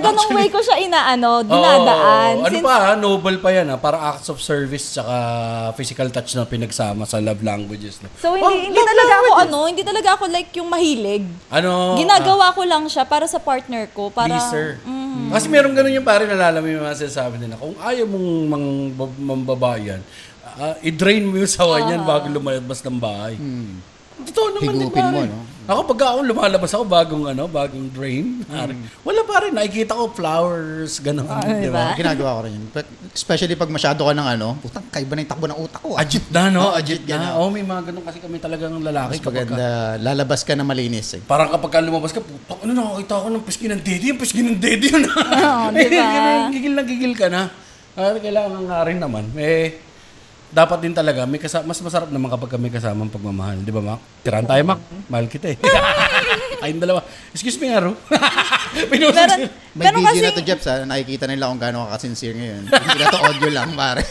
C: ganong way ko siya dinadaan.
A: Noble pa yan para acts of service tsaka physical touch na pinagsama sa love languages.
C: So hindi talaga ako like yung mahilig. Ginagawa ko lang siya para sa partner ko. Para,
A: pleaser. Kasi meron ganun yung pare, nalalaman yung mga sinasabi nila. Kung ayaw mong mambabayan, i-drain mo yung sawa niyan bago lumalabas ng bahay. Totoo naman din
B: Higupin
A: pare.
B: mo, no?
A: Ako pagka lumalabas ako bagong drain. Wala pa rin. Nakikita ko flowers, gano'n.
C: Diba?
B: Ginagawa ko rin yun. Especially pag masyado ka ng putang kaiba na yung takbo ng utak ko.
A: Ajit na, no?
B: Ajit na.
A: May mga ganun kasi kami talagang lalaki.
B: Mas maganda, lalabas ka na malinis.
A: Parang kapag lumabas ka, putang nakakita ako ng pisngi ng daddy. Yung pisngi ng daddy yun.
C: Diba?
A: Gigil ka na. Kailangan nga rin naman. Dapat din talaga, mas masarap naman kapag may kasamang pagmamahal. Di ba, Mac? Tirahan tayo, Mac. Mahal kita eh. Kayong dalawa. Excuse me, Aro.
B: May video na to, Jeps, nakikita nila kung gaano ka sincere ngayon. Hindi na to audio lang, pare.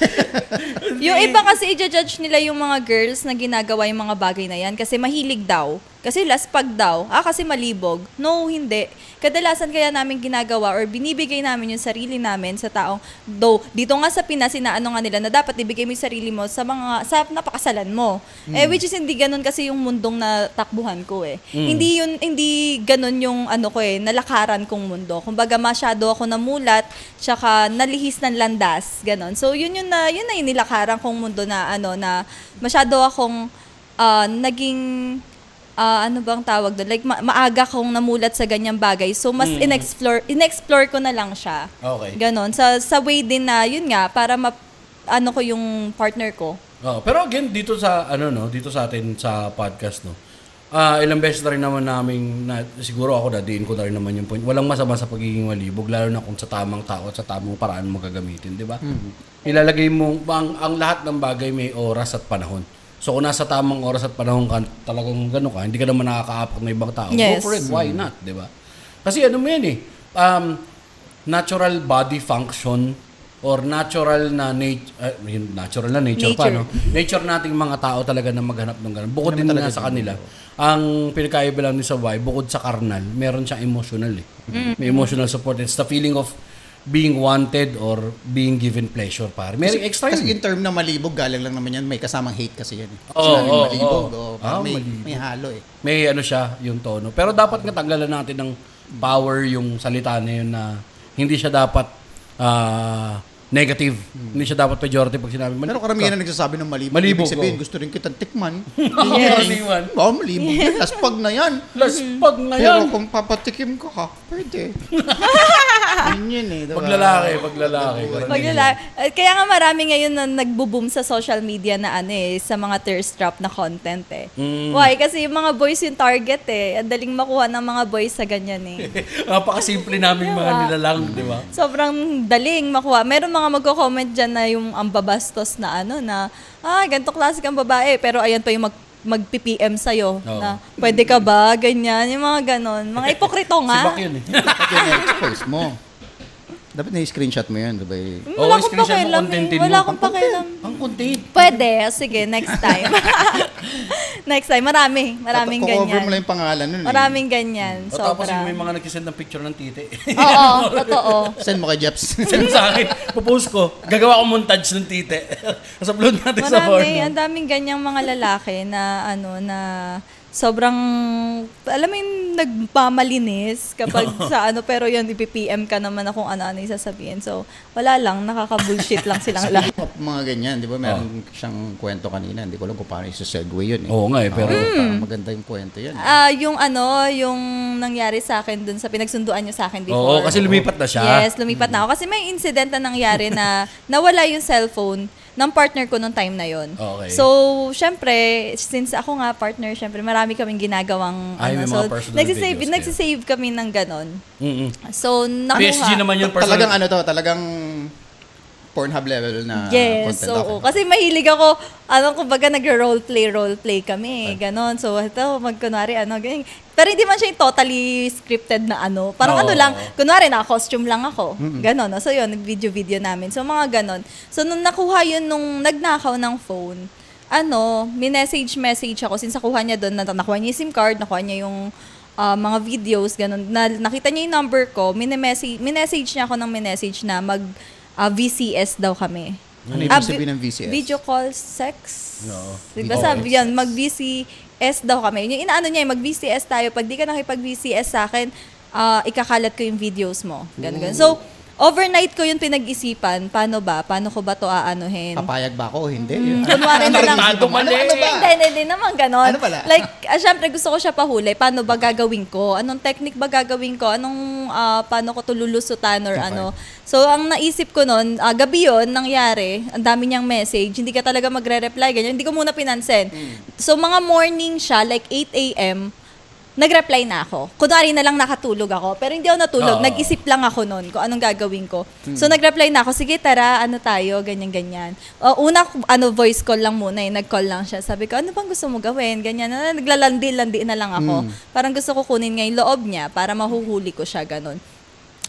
C: Yung iba kasi i-judge nila yung mga girls na ginagawa yung mga bagay na yan kasi mahilig daw. Kasi laspag daw. Kasi malibog. No, hindi. Kadalasan kaya namin ginagawa or binibigay namin yung sarili namin sa taong, though, dito nga sa Pinas, inaano nga nila na dapat ibigay mo yung sarili mo sa napakasalan mo. Which is hindi ganun kasi yung mundong na takbuhan ko eh. Hindi ganun yung nalakaran kong mundo. Kumbaga masyado ako namulat, tsaka nalihis ng landas, ganun. So yun na yung nilakaran kong mundo na na masyado akong naging bang tawag doon? Like, maaga kong namulat sa ganyang bagay. So, mas in-explore ko na lang siya.
A: Okay.
C: Ganon. Sa way din na, yun nga, para ko yung partner ko.
A: Pero again, dito sa atin sa podcast, no, ilang beses na rin naman namin, siguro ako dadiin ko na rin naman yung point. Walang masama sa pagiging malibog, lalo na kung sa tamang tao at sa tamang paraan mo gagamitin, di ba? Ilalagay mo, ang lahat ng bagay may oras at panahon. So kung nasa tamang oras at panahon ka, talagang gano'n ka, hindi ka naman nakakaapak ng ibang tao.
C: Yes.
A: Go for it, why not, di ba? Kasi ano mo yan natural body function or natural na nature pa, no? Nature nating mga tao talaga na maghanap ng gano'n. Bukod din nga sa kanila, ang pinakaiba lang ni sa why, bukod sa carnal, meron siyang emotional May emotional support. It's the feeling of being wanted or being given pleasure, pare. May extra
B: Kasi
A: yun.
B: in term na malibog, galing lang naman yan, may kasamang hate kasi yan.
A: Malibog.
B: May halo eh.
A: May ano siya, yung tono. Pero dapat nga tanggalan natin ng power yung salita na yun na hindi siya dapat negative. Hindi siya dapat pejorative pag sinabi malibog.
B: Pero karamihan na nagsasabi ng malibog.
A: Malibog,
B: Ibig sabihin, gusto rin kitang tikman.
A: Yes.
B: Malibog yan. Laspag na yan.
A: Laspag na
B: Pero
A: yan.
B: kung papatikim ka, pwede. Yun eh. Diba?
A: Paglalaki.
C: Kaya nga marami ngayon na nagbo-boom sa social media na sa mga thirst trap na content eh. Why? Kasi yung mga boys yung target eh. Ang daling makuha ng mga boys sa ganyan eh.
A: Napakasimple namin mga nilalang, di ba?
C: Sobrang daling makuha. Meron mga magko-comment dyan na yung ang babastos na ganito klase kang babae. Pero ayan pa yung mag-PPM sa'yo na pwede ka ba? Ganyan. Yung mga ganon. Mga ipokrito nga.
A: Si Bak yun eh.
B: Expose mo. Dapat na-screenshot mo yun, diba?
C: Wala akong
A: screenshot mo,
C: pakialam
A: contentin mo.
C: Wala akong pakialam.
A: Ang content.
C: Pwede. Sige, next time. Next time. Maraming ganyan.
B: Cover mo lang yung pangalan nun.
C: Maraming ganyan.
A: O tapos
C: Sobra.
A: yung may mga nag-send ng picture ng titi.
C: Oo, totoo.
B: Send mo kay Jeps.
A: Send sa akin. Pupost ko. Gagawa ko montage ng titi. Upload natin sa porno.
C: Ang daming ganyang mga lalaki na na sobrang, alam mo yung nagpamalinis kapag pero yun, ipipm ka naman na kung ano yung sasabihin. So, wala lang, nakaka-bullshit lang silang lahat.
B: Mga ganyan, di ba? Meron siyang kwento kanina. Hindi ko alam kung paano isa-segue yun eh.
A: Oo nga eh, pero
B: maganda yung kwento yun.
C: Yung nangyari sa akin dun sa pinagsunduan nyo sa akin before.
A: Oo, kasi lumipat na siya.
C: Yes, lumipat na ako. Kasi may incident na nangyari na nawala yung cellphone ng partner ko nung time na yon.
A: Okay.
C: So, syempre, since ako nga partner, syempre, marami kaming ginagawang
A: may mga personal videos
C: nagsisave kami ng ganon.
A: Mm-mm.
C: So, nakuha.
A: PSG naman yun. Personal.
B: Talagang Pornhub level na
C: yes,
B: content.
C: oo. Kasi mahilig ako, kumbaga nag-roleplay kami, ganon. So, ito, magkunwari, ganyan. Pero hindi man siya yung totally scripted na Parang lang, kunwari na-costume lang ako. Ganon. So, yun, nag-video namin. So, mga ganon. So, nung nakuha yun, nung nagnakaw ng phone, message ako. Since nakuha niya doon, nakuha niya yung SIM card, nakuha niya yung mga videos, ganon. Nakita niya yung number ko, minessage niya ako ng message na VCS daw kami.
B: Ano ibig sabihin ng VCS?
C: Video call sex.
A: No.
C: Diba sabi yan, mag-VCS daw kami. Yung inaano niya, mag-VCS tayo. Pag di ka nakipag-VCS sa akin, ikakalat ko yung videos mo. Ganun. So, overnight ko yung pinag-isipan. Paano ko ba to aanuhin?
B: Papayag ba ako o hindi?
C: Kunwari na lang. Hindi naman ganon.
B: Ano pala?
C: Like, syempre gusto ko siya pahuli. Paano ba gagawin ko? Anong technique ba gagawin ko? Paano ko to lulusutan or ano? So, ang naisip ko nun, gabi yun, nangyari, ang dami niyang message, hindi ka talaga magre-reply, ganyan. Hindi ko muna pinansin. So, mga morning siya, like 8 a.m., nag-reply na ako. Kunwari na lang nakatulog ako. Pero hindi ako natulog. Nag-isip lang ako noon kung anong gagawin ko. So, nag-reply na ako. Sige, tara, tayo, ganyan-ganyan. Una, voice call lang muna eh. Nag-call lang siya. Sabi ko, ano bang gusto mo gawin? Ganyan. Naglalandi-landi na lang ako. Parang gusto ko kunin nga yung loob niya para mahuhuli ko siya, ganun.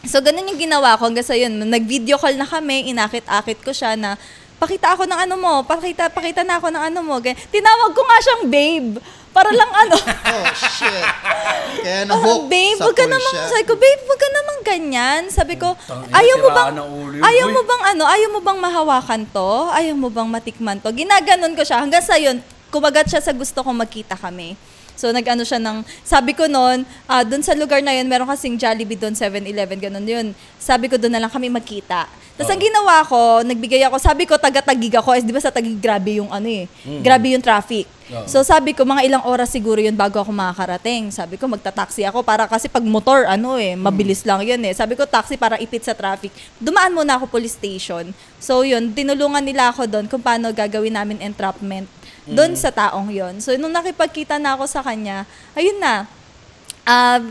C: So, ganun yung ginawa ko. Hanggang sa yun, nag-video call na kami. Inakit-akit ko siya na, pakita ako ng mo. Pakita na ako ng mo. Ganyan. Tinawag ko nga siyang babe. Para lang
B: Oh, shit. Kaya na-hook
C: babe,
B: sa
C: wag ka
B: pool
C: namang,
B: siya.
C: sabi ko, babe, wag ka namang ganyan. Sabi ko, ayaw mo bang mahawakan to? Ayaw mo bang matikman to? Ginaganon ko siya. Hanggang sa yun, kumagat siya sa gusto kong magkita kami. So, siya sabi ko noon, doon sa lugar na yun, meron kasing Jollibee doon, 7-Eleven, ganun yun. Sabi ko, doon na lang kami magkita. Tapos ang ginawa ko, nagbigay ako, sabi ko, taga-Tagig ako. Di ba sa Tagig, grabe yung grabe yung traffic. So, sabi ko, mga ilang oras siguro yun bago ako makakarating. Sabi ko, magta-taxi ako para kasi pag motor, mabilis lang yun eh. Sabi ko, taxi para ipit sa traffic. Dumaan muna ako police station. So, yun, tinulungan nila ako doon kung paano gagawin namin entrapment doon sa taong yon. So, nung nakipagkita na ako sa kanya, ayun na,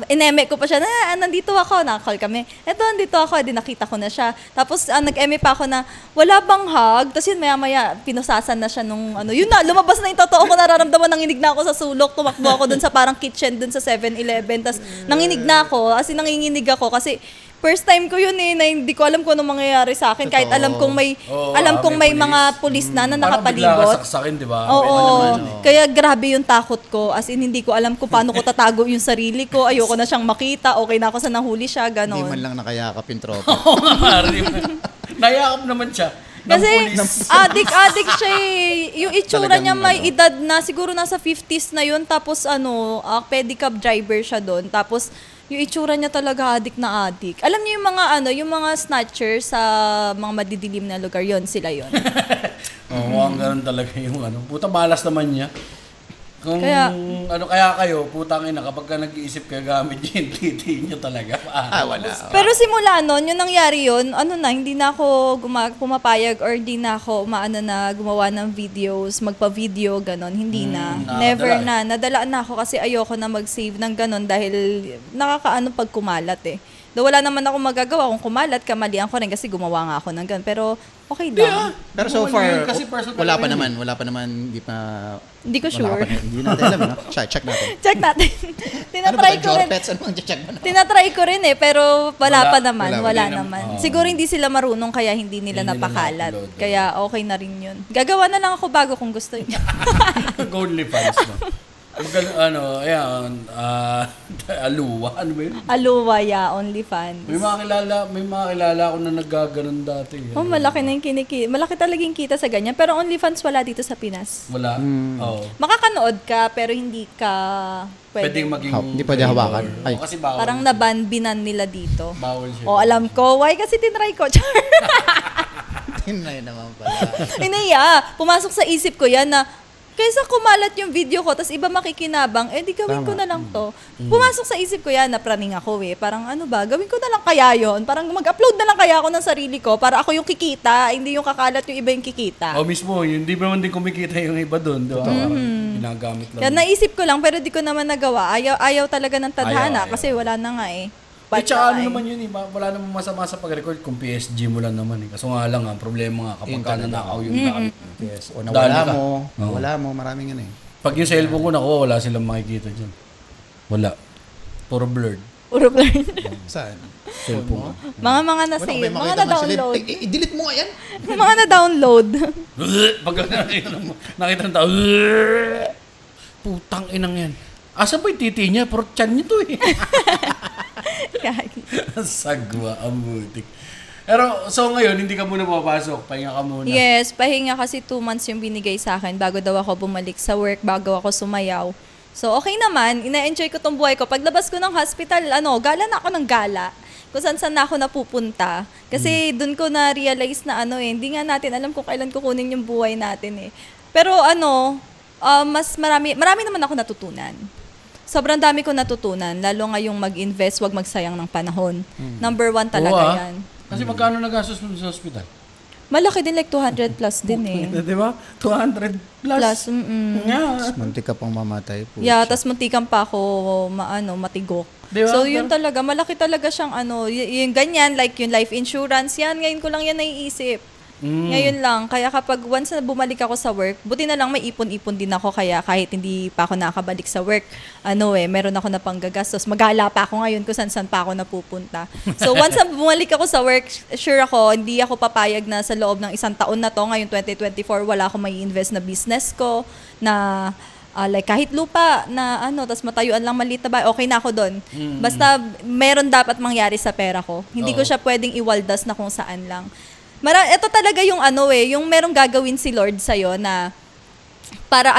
C: ineme ko pa siya na, nandito ako, nakakall kami. Eto, nandito ako, di nakita ko na siya. Tapos, nag-eme pa ako na, wala bang hug? Tapos yun, maya-maya, pinusasan na siya nung, yun na, lumabas na yung totoo ko, nararamdaman, nanginig na ako sa sulok, tumakbo ako dun sa parang kitchen, dun sa 7-Eleven, tapos nanginig na ako, as in, nanginginig ako, kasi, first time ko yun na hindi ko alam kung anong mangyayari sa akin. Kahit alam kong may mga pulis na nakapalibot.
A: Parang bigla ka saksakin, di ba?
C: Oo. Kaya grabe yung takot ko. As in, hindi ko alam kung paano ko tatago yung sarili ko. Ayoko na siyang makita. Okay na ako sa nahuli siya. Ganon.
B: Hindi man lang nakayakap yung tropa.
A: Oo nga, Mari. Nayakap naman siya.
C: Kasi adik siya eh. Yung itsura niya may edad na siguro nasa 50s na yun. Tapos pedicab driver siya doon. Tapos yung itsura niya talaga adik na adik. Alam niyo yung mga snatcher sa mga madidilim na lugar, yon sila yon.
A: Ang ganun talaga yung Puta malas naman niya. Kaya kayo, putang ina, kapag ka nag-iisip kayo gamit yung titi niyo talaga.
B: Wala.
C: Pero simula nun, yung nangyari yun, hindi na ako pumapayag or di na ako gumawa ng videos, magpa-video, ganon. Hindi na. Never na. Nadala na ako kasi ayoko na mag-save ng ganon dahil pag kumalat eh. Though wala naman ako magagawa kung kumalat, kamalian ko rin kasi gumawa nga ako ng ganon. Pero okay lang.
B: Pero so far,
A: kasi
B: wala pa naman, hindi
C: ko sure.
B: Hindi natin alam, no? Check natin.
C: Check natin. Tinatry ko rin. Tinatry ko rin eh, pero wala pa naman. Wala naman. Siguro hindi sila marunong kaya hindi nila napakalat. Kaya okay na rin yun. Gagawa na lang ako bago kung gusto niya.
A: Only fans mo. Aluwa. Ano ba yun?
C: Aluwa, only fans.
A: May mga kilala ako na naggaganon dati.
C: Malaki na yung malaki talaga yung kita sa ganyan. Pero OnlyFans wala dito sa Pinas.
A: Wala? Oo.
C: Makakanood ka, pero hindi ka
A: pwedeng maging...
B: Hindi pwede hawakan.
A: Ay. Kasi bawal.
C: Parang naban nila dito.
A: Bawal siya.
C: Alam ko. Why? Kasi tinry ko.
B: Tinry naman pala.
C: Pumasok sa isip ko yan na kaysa kumalat yung video ko, tapos iba makikinabang, di gawin ko na lang to. Pumasok sa isip ko yan, napraning ako parang gawin ko na lang kaya yon. Parang mag-upload na lang kaya ako ng sarili ko para ako yung kikita, hindi yung kakalat yung iba yung kikita.
A: Mismo, hindi ba naman din kumikita yung iba doon, diba? Ginagamit lang.
C: Kaya naisip ko lang, pero di ko naman nagawa. Ayaw talaga ng tadhana kasi wala na nga
A: Tsaka naman yun, wala namang masama sa pag-record kung PSG mo lang naman. Kaso nga lang, ang problema nga kapag ka nanakaw yung gamit.
B: Yes. O nawala mo, maraming yan eh.
A: Pag yung cellphone ko nakuha, wala silang makikita dyan. Wala. Puro blurred.
B: Saan?
A: Cellphone ko.
C: Mga na-save, mga na-download.
B: I-delete mo nga yan.
C: Mga na-download.
A: Pag nakita ng tao, putang inang yan. Asa ba yung titi niya? Puro tiyan niya to eh. Sagwa, amutik. Pero, so ngayon, hindi ka muna papasok. Pahinga ka muna.
C: Yes, pahinga kasi 2 months yung binigay sa akin bago daw ako bumalik sa work, bago ako sumayaw. So, okay naman. Ina-enjoy ko tong buhay ko. Paglabas ko ng hospital, gala na ako ng gala. Kung saan na ako napupunta. Kasi doon ko na-realize na hindi nga natin alam kung kailan kukunin yung buhay natin eh. Pero mas marami naman ako natutunan. Sobrang dami ko natutunan, lalo ngayong mag-invest, wag magsayang ng panahon. Number 1 talaga yan.
A: Kasi magkano nagastos mo sa hospital?
C: Malaki din, like 200 plus din eh.
A: Di ba? 200 plus.
B: Yeah. Muntik ka pang mamatay po.
C: Yeah, tas muntikan pa ako matigok.
A: Diba?
C: So yun talaga, malaki talaga siyang yung ganyan, like yung life insurance, yan, ngayon ko lang yan naiisip. Ngayon lang, kaya kapag once na bumalik ako sa work, buti na lang may ipon-ipon din ako, kaya kahit hindi pa ako nakabalik sa work, meron ako na panggagastos. Magala pa ako ngayon kung saan pa ako napupunta. So once na bumalik ako sa work, sure ako, hindi ako papayag na sa loob ng 1 taon na to, ngayon 2024, wala akong may invest na business ko, na like kahit lupa na tas matayuan lang maliit na bahay, okay na ako doon. Basta meron dapat mangyari sa pera ko. Hindi ko siya pwedeng iwaldas na kung saan lang. Ito talaga yung yung merong gagawin si Lord sa'yo na para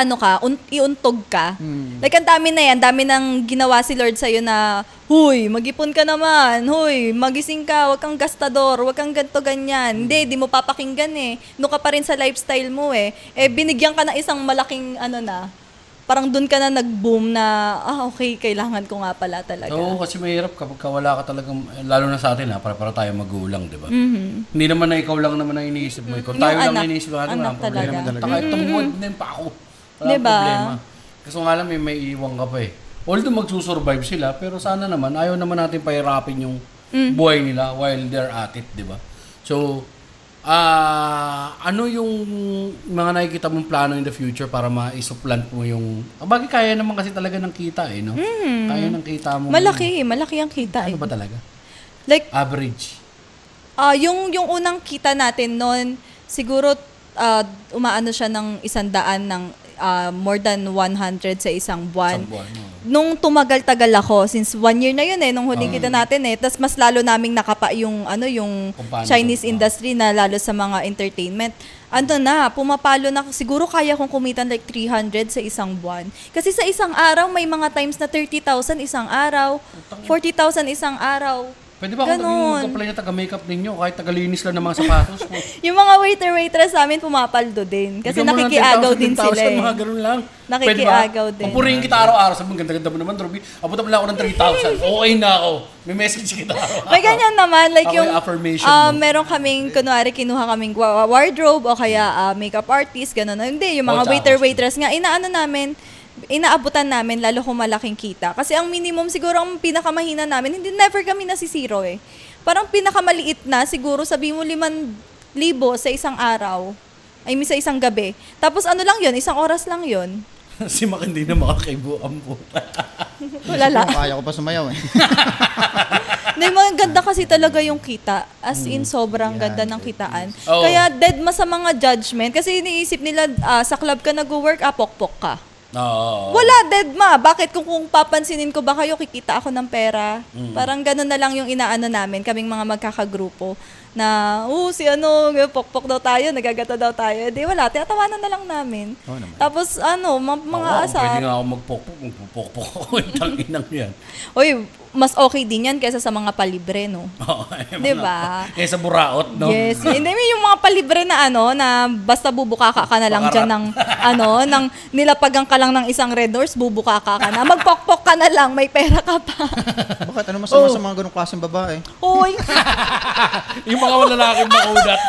C: iuntog ka. Like ang dami na yan, dami nang ginawa si Lord sa'yo na, huy, mag-ipon ka naman, huy, magising ka, wag kang gastador, wag kang ganto ganyan. Hindi, di mo papakinggan eh. Doon ka pa rin sa lifestyle mo eh. Binigyan ka na isang malaking parang doon ka na nag-boom na, okay, kailangan ko nga pala talaga.
A: Oo, kasi mahirap kapag wala ka talagang, lalo na sa atin para tayo magulang, di ba? Hindi naman na ikaw lang naman ang iniisip mo. Tayo lang ang iniisip mo.
C: Anak talaga.
A: Kahit tumuwad na yung pa ako. Wala
C: Diba?
A: problema. Kasi nga lang may iwan ka pa eh. Although magsusurvive sila, pero sana naman, ayaw naman natin pahirapin yung buhay nila while they're at it, di ba? So, ano yung mga nakikita mong plano in the future para ma-supplant mo yung... Bagay kaya naman kasi talaga ng kita eh, no? Kaya ng kita mo.
C: Malaki ang kita
A: Ano ba talaga?
C: Like,
A: Average.
C: yung unang kita natin noon, siguro umaano siya ng 100 ng more than 100 sa isang buwan.
A: Isang buwan, no?
C: Nung tumagal-tagal ako, since 1 year na yun nung huling kita natin tas mas lalo naming nakapa yung Chinese industry na lalo sa mga entertainment. Pumapalo na, siguro kaya kong kumitan like 300 sa isang buwan. Kasi sa isang araw, may mga times na 30,000 isang araw, 40,000 isang araw.
A: Pwede ba kung mag-apply na taga-makeup ninyo kahit taga-linis lang ng mga sapatos mo?
C: Yung mga waiter-waitress namin pumapaldo din. Kasi nakikiagaw din sila eh.
A: Mga ganun lang.
C: Nakikiagaw din.
A: Papurihin kita araw-araw. Sabi mo, ganda-ganda mo naman, Ruby. Abutan mo lang ako ng 3,000. Okay na ako. May message kita araw-araw.
C: May ganyan naman. Like
A: ako
C: yung
A: affirmation mo.
C: meron kaming, kunwari, kinuha kaming wardrobe o kaya makeup artist, gano'n. Hindi, yung mga waiter-waitress nga, inaabutan namin lalo kung malaking kita. Kasi ang minimum siguro ang pinakamahina namin, never kami nasisiro eh. Parang pinakamaliit na, siguro sabi mo 5,000 sa isang araw. Sa isang gabi. Tapos lang yun, isang oras lang yun.
A: Si Mac hindi na makakaibuan po.
C: Wala.
B: Kaya ko pa sumayaw eh.
C: Maganda kasi talaga yung kita. As in, sobrang ganda ng kitaan. Kaya dead ma sa mga judgment. Kasi iniisip nila, sa club ka nag-work, pokpok ka. Wala, dead ma. Bakit kung papansinin ko ba kayo, kikita ako ng pera? Parang gano'n na lang yung inaano namin, kaming mga magkakagrupo. Na, pokpok daw tayo, nagagata daw tayo. Di wala, tinatawanan na lang namin. Tapos, mga asar.
A: Pwede nga ako magpokpok ako. Itang inang yan.
C: Uy, mas okay din yan kaysa sa mga palibre, no? Di ba?
A: Kaysa buraot, no?
C: Yes. Hindi, yung mga palibre na na basta bubukaka ka na lang dyan ng, ng nilapagang ka lang ng isang Red Horse, bubukaka ka na. Magpokpok ka na lang, may pera ka pa.
B: Bakit? Ano masama sa mga ganong klaseng babae?
C: Uy.
A: Yung mga lalaking makudat.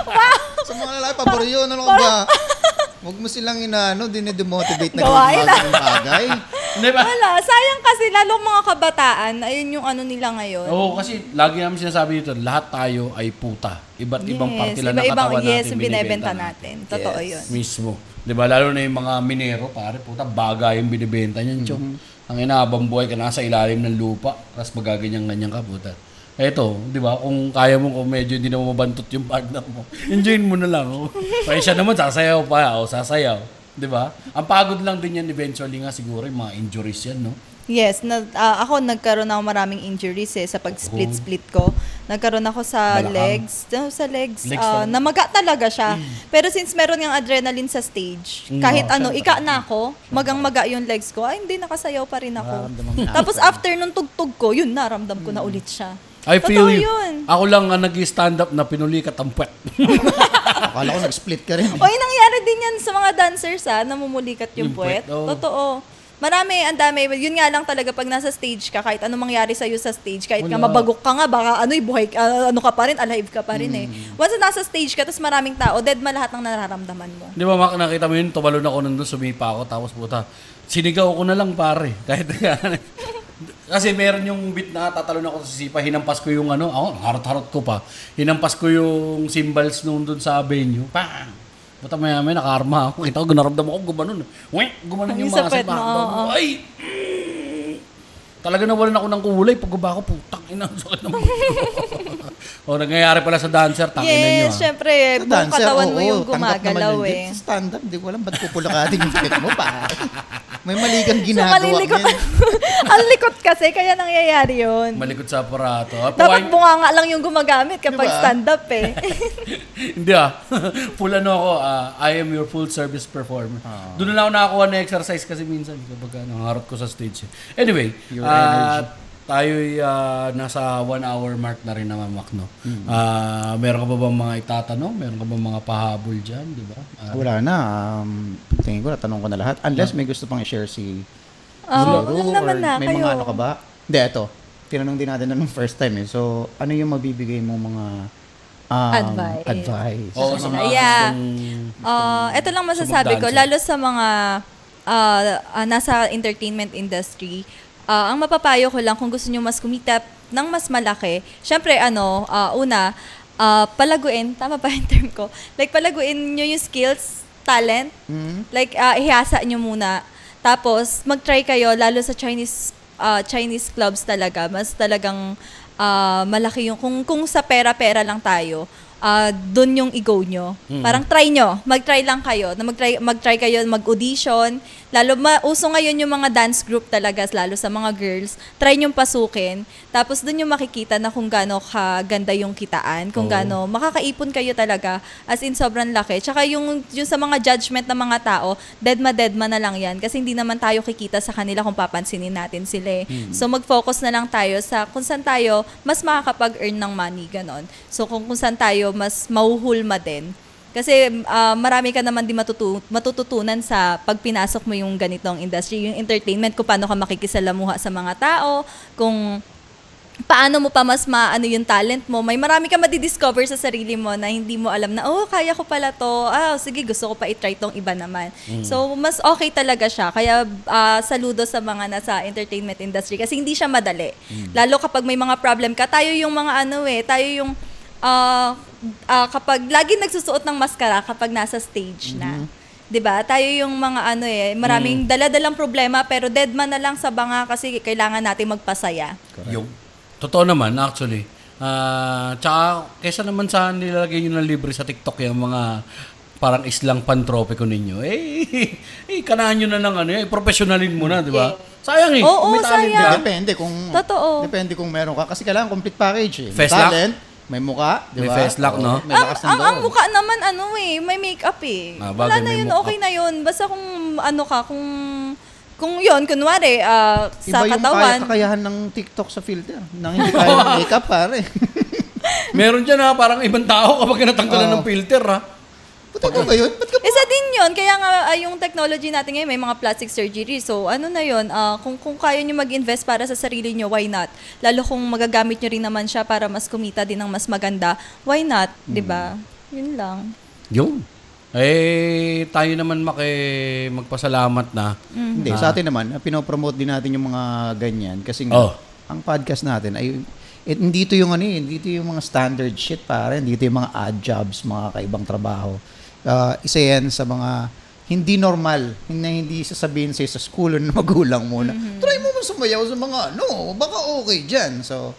B: Sa mga lalaki, pabor yun. Ano ba? Huwag mo silang dinidemotivate na
C: Gawain
B: gawin mga bagay.
A: Hindi ba?
C: Wala. Sayang kasi, lalong mga kabataan, ayun yung nila ngayon.
A: Oo, kasi lagi namin sinasabi dito, lahat tayo ay puta. Iba't ibang parte lang ng katawan natin.
C: Yes, binibenta natin. Totoo yun.
A: Mismo. Diba? Lalo na yung mga minero, pare, puta, bagay yung binibenta niyan, chong. Ang inaabang buhay ka, nasa ilalim ng lupa, tapos magaganyan-ganyan ka, puta. Eto, di ba? Kung kaya mo, kung medyo hindi na mabantot yung partner mo, enjoyin mo na lang. Kaya siya naman, sasayaw pa. Sasayaw. Di ba? Ang pagod lang din yan eventually nga siguro, yung mga injuries yan, no?
C: Yes. Ako nagkaroon ako maraming injuries sa pag-split ko. Nagkaroon ako sa legs. Sa legs. Namaga talaga siya. Pero since meron yung adrenaline sa stage, kahit ika na ako, magang-maga yung legs ko, hindi, nakasayaw pa rin ako. Tapos after nung tugtog ko, yun, naramdam ko na ulit siya.
A: I feel you.
C: Yun.
A: Ako lang nag-stand up na pinulikat ang puwet.
B: Akala ko nag-split ka rin.
C: Oy, nangyari din yan sa mga dancers namumulikat yung puwet. Totoo. Marami, ang dami. Yun nga lang talaga pag nasa stage ka, kahit anong mangyari sa'yo sa stage, kahit nga mabagok ka nga, baka buhay, ka pa rin, alive ka pa rin eh. Once nasa stage ka, tapos maraming tao, dead ma lahat ng nararamdaman mo.
A: Di ba, Mac, nakita mo yun, tumalon ako nandun, sumipa ako, tapos puta, sinigaw ko na lang pare. Kahit kasi meron yung beat na tatalon ako sa sipa, hinampas ko yung harot-harot ko pa. Hinampas ko yung cymbals nung doon sa venue. Pang! Buta may naka-arma ako. Kita ko, naramdam ako, gumanon. Gumanon yung mga sa ay! Talaga nawalan ako ng kulay. Pagguba ako, putang ina. Sakit naman. Nangyayari pala sa dancer. Tangina nyo.
C: Yes, syempre. Buong katawan mo yung gumagalaw eh.
B: Sa stand-up, hindi ko alam ba't pupulakatin yung fit mo pa. May mali kang ginagawa.
C: Ang likot kasi, kaya nangyayari yun.
A: Malikot sa aparato.
C: Dapat bunganga lang yung gumagamit kapag stand-up eh.
A: Hindi full ako, I am your full service performer. Doon na ako nakakuha na exercise kasi minsan kapag nangarap ko sa stage. Anyway, tayo'y nasa 1 hour mark na rin naman, Mac, no? Meron ka ba bang mga itatanong? Meron ka bang mga pahabol dyan, di ba?
B: Wala na. Tingin ko, natanong ko na lahat. Unless may gusto pang i-share si
C: naman na
B: may
C: kayo.
B: mga ka ba? Hindi, ito. Tinanong din natin na nung first time eh. So, ano yung mabibigay mo mga advice?
A: Oo, sa mga
C: ito lang masasabi ko, lalo sa mga nasa entertainment industry, ang mapapayo ko lang kung gusto nyo mas kumita ng mas malaki, syempre una, palaguin, tama ba yung term ko? Like palaguin nyo yung skills, talent, like ihasa nyo muna. Tapos mag-try kayo, lalo sa Chinese clubs talaga, mas talagang malaki yung, kung sa pera-pera lang tayo, doon yung i-go nyo. Parang try nyo. Mag-try lang kayo. Mag-try kayo mag-audition. Lalo, uso ngayon yung mga dance group talaga, lalo sa mga girls. Try nyo pasukin. Tapos doon yung makikita na kung gaano kaganda yung kitaan. Kung gaano makakaipon kayo talaga. As in, sobrang laki. Tsaka yung sa mga judgment ng mga tao, deadma na lang yan. Kasi hindi naman tayo kikita sa kanila kung papansinin natin sila. So, mag-focus na lang tayo sa kung saan tayo mas makakapag-earn ng money. Ganon. So, kung saan tayo mas mauhulma din. Kasi marami ka naman din matututunan sa pag pinasok mo yung ganitong industry, yung entertainment, kung paano ka makikisalamuha sa mga tao, kung paano mo pa mas maano yung talent mo. May marami ka madidiscover sa sarili mo na hindi mo alam na, kaya ko pala to. Sige, gusto ko pa i-try tong iba naman. So, mas okay talaga siya. Kaya, saludo sa mga nasa entertainment industry kasi hindi siya madali. Lalo kapag may mga problem ka, tayo yung mga tayo yung kapag lagi nagsusuot ng maskara kapag nasa stage na. 'Di ba? Tayo yung mga maraming dala-dalang problema pero deadman na lang sa banga kasi kailangan natin magpasaya.
A: Yung totoo naman actually. Tsaka kaysa naman sa nilalagay nyo na libre sa TikTok yung mga parang islang pantropiko ninyo. Kanahan nyo na ng professionalin mo na, 'di ba? Sayang
C: Oo, sayang.
B: Depende kung
C: Totoo.
B: Depende kung meron ka kasi kailangan complete package
A: Face
B: talent, may mukha, di ba?
A: May face lock, no?
B: May lakas ng loob.
C: Ang mukha naman may makeup Wala na yun, okay na yun. Basta kung kung yun, kunwari, sa
B: Iba
C: katawan.
B: yung kakayahan ng TikTok sa filter. Nang hindi kaya ng makeup, pare.
A: Meron dyan parang ibang tao kapag natanggalan ng filter
B: Totoo ba yun?
C: Isa din yun. Kaya nga yung technology natin ngayon, may mga plastic surgery. So, na yun, kung kaya nyo mag-invest para sa sarili nyo, why not? Lalo kung magagamit nyo rin naman siya para mas kumita din ng mas maganda, why not? Diba? Yun lang.
A: Yun. Tayo naman magpasalamat na.
B: Hindi, sa atin naman, pinopromote din natin yung mga ganyan. Kasi ang podcast natin ay hindi ito yung hindi ito yung mga standard shit, pare. Hindi ito yung mga odd jobs, mga kaibang trabaho. Isa yan sa mga hindi normal, hindi sasabihin sa'yo sa school na magulang mo na, try mo sumayaw sa mga baka okay dyan. So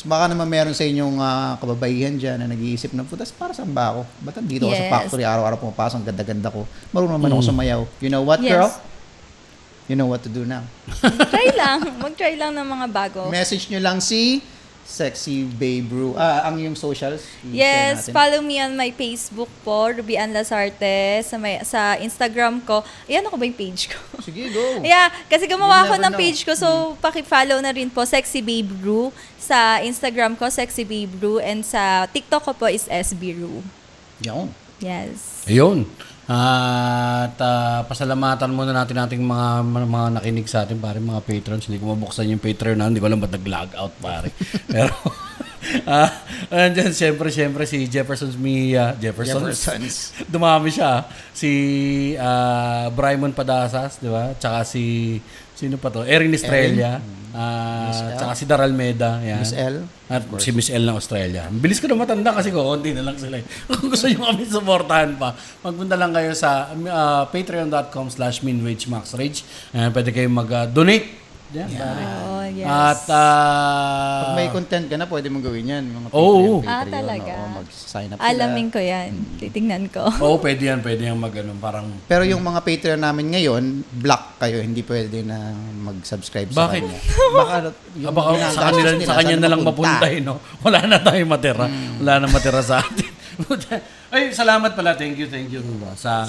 B: baka naman meron sa inyong kababaihan dyan na nag-iisip na, putas, para saan ba ako? Ba't dito ako sa factory, araw-araw pumapasok, ang ganda-ganda ko. Marunong naman ako sumayaw. You know what, girl? You know what to do now.
C: Mag-try lang ng mga bago.
B: Message nyo lang si Sexy Babe Brew. Ang yung socials.
C: Yes, follow me on my Facebook po, Ruby Ann Lasarte. Sa Instagram ko. Ayan ako ba yung page ko?
B: Sige, go.
C: Yeah, kasi gumawa ako ng page ko. So, paki-follow na rin po, Sexy Babe Brew. Sa Instagram ko, Sexy Babe Brew. And sa TikTok ko po is SB Brew.
B: Yun.
C: Yes.
A: Ayun. At pasalamatan muna natin ating mga nakinig sa atin, pare, mga patrons. Hindi ko mabuksan yung Patreon na, hindi ko alam ba't nag-log out, pare. Pero andyan siyempre si Jefferson's Mia. Jefferson's. Dumami siya. Si Brymon Padasas, di ba? Tsaka sino pa to? Erin Estrella. Tsaka si Daral Meda. Yan.
B: Miss L.
A: At si Miss L ng Australia. Bilis ko na matanda kasi konti na lang sila. Kung gusto nyo kami supportahan pa, magpunta lang kayo sa patreon.com/minwagemaxrage. Pwede kayong mag-donate. Yes. At
B: pag may content ka na, pwede mong gawin yan. Mga
A: Patreon.
C: Talaga.
B: Mag-sign up sila.
C: Alamin ko yan. Titingnan ko.
A: Pwede yan parang...
B: Pero yung mga Patreon namin ngayon, block kayo. Hindi pwede na mag-subscribe sa
A: Bakit?
B: kanya.
A: Baka sa kanya na lang mapunta no? Wala na tayong matira. Wala na matira sa atin. Ay, salamat pala. Thank you sa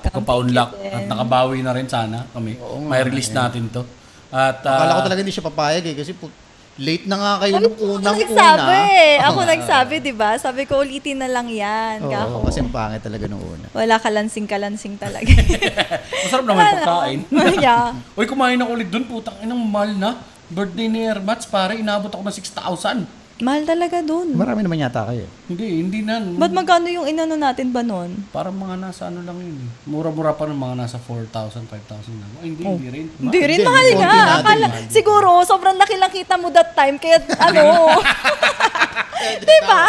A: pagpapaunlak. At nakabawi na rin sana kami. May release natin to. At
B: akala ko talaga hindi siya papayag kasi late na nga kayo nung unang
C: Ako nagsabi, di ba? Sabi ko, ulitin na lang yan.
B: Oo, kasi ang pangit talaga nung una.
C: Wala kalansing talaga.
A: Masarap naman pagkain.
C: Yeah.
A: Uy, kumain ako ulit dun. Putang inang mahal na. Birthday ni Ermats, pare. Inabot ako ng 6,000.
C: Mahal talaga dun.
B: Marami naman yata kayo.
A: Hindi na.
C: Ba't magkano yung inano natin ba nun?
A: Parang mga nasa ano lang yun eh. Mura-mura pa ng mga nasa 4,000, 5,000 lang. Ay, hindi rin.
C: Hindi rin,
B: Hindi,
C: mahal
B: konti
C: nga.
B: natin,
C: Akala,
B: mahal.
C: siguro, sobrang laki lang kita mo that time, kaya diba?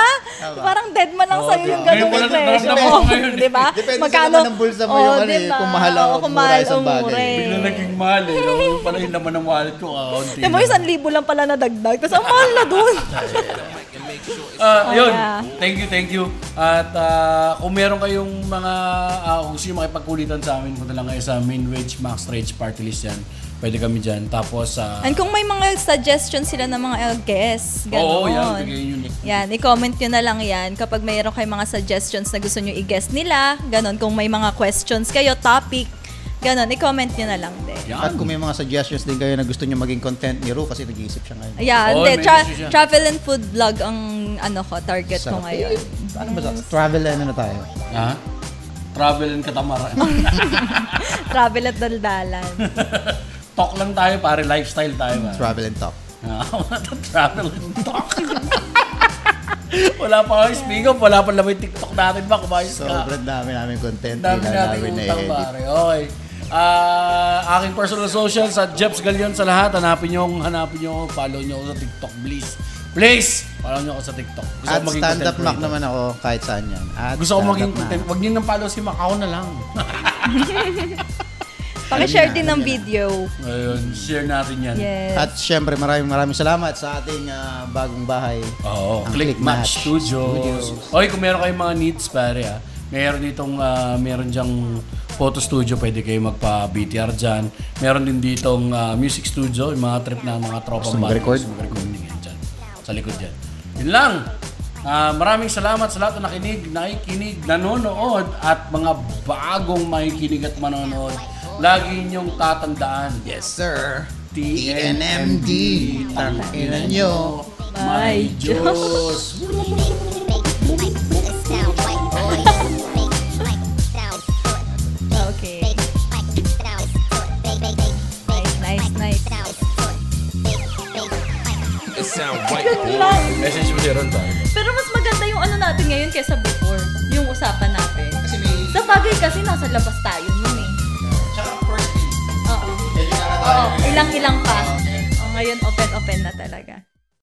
C: Parang dead man lang sa'yo yung ganung
A: Ngayon,
C: presyo.
A: naramdaman ko ngayon eh.
C: Diba?
B: Depende sa naman ng bulsa mo yung ano eh, kung mahal o mura isang bagay.
A: Bigla naging mahal eh. No? Yung pala yung laman ng wallet ko, kaunti.
C: Diba, 1,000 lang pala nadagdag. Tapos, ang mahal na dun.
A: Yun.
C: yeah.
A: Thank you. At kung meron kayong mga, kung gusto nyo makipagkulitan sa amin, punta lang kayo sa Minrage, Max Rage Party List yan. Pwede kami dyan. Tapos,
C: And kung may mga suggestions sila ng mga guests, gano'n.
A: Oo, yan. Bigay yun.
C: Yan, i-comment nyo na lang yan kapag mayroon kayong mga suggestions na gusto nyo i-guest nila. Ganon, kung may mga questions kayo, topic, ganon, i-comment nyo na lang din.
A: Yan.
B: At kung may mga suggestions din kayo na gusto nyo maging content ni Ru kasi nag-iisip siya ngayon.
C: Yeah,
A: Oo,
C: hindi.
A: may gusto siya.
C: Travel and food vlog ang target ko ngayon.
B: Ano ba sa travel na tayo?
A: Ha? Travel and katamaran.
C: Travel at daldalan.
A: Talk lang tayo, pare. Lifestyle tayo. Man.
B: Travel and talk.
A: Travel and talk. Wala pa kayo speak up. Wala pa naman yung TikTok natin ba? Kumayos ka.
B: Sobrang dami namin content.
A: Dami natin utang, pare. Okay. Aking personal socials at Jeps Galion sa lahat. Hanapin nyo. Follow nyo ako sa TikTok, please. Please! Follow nyo ako sa TikTok. Gusto
B: At
A: ko maging
B: stand-up
A: content
B: Mac
A: creator.
B: naman ako kahit saan yan. At
A: Gusto ko maging
B: stand-up
A: content.
B: Mac.
A: Huwag nyo nang follow si Macau na lang.
C: Paki-share din ng video.
A: Ayun, share natin yan.
C: Yes.
B: At syempre maraming salamat sa ating bagong bahay.
A: Oo,
B: Ang
A: Click Match Studios. Okay, kung meron kayong mga needs, pare, meron ditong, meron dyang photo studio, pwede kayo magpa-BTR dyan. Meron din ditong music studio, yung mga trip na mga tropa
B: Gusto mag-record?
A: Mag-recording yan dyan. Sa likod dyan. Yun lang. Maraming salamat sa lahat na nakikinig, nanonood, at mga bagong makikinig at manonood. Lagi niyong tatandaan.
B: Yes, sir.
A: TNMD.
B: Tanginan nyo.
A: My Diyos.
C: Okay. Nice.
A: Message mo si Ron tayo.
C: Pero mas maganda yung ano natin ngayon kaysa before. Yung usapan natin. Sa bagay kasi nasa labas tayo nun eh.
B: Tsaka first thing.
C: Oo. Ilang-ilang pa. Ngayon open na talaga.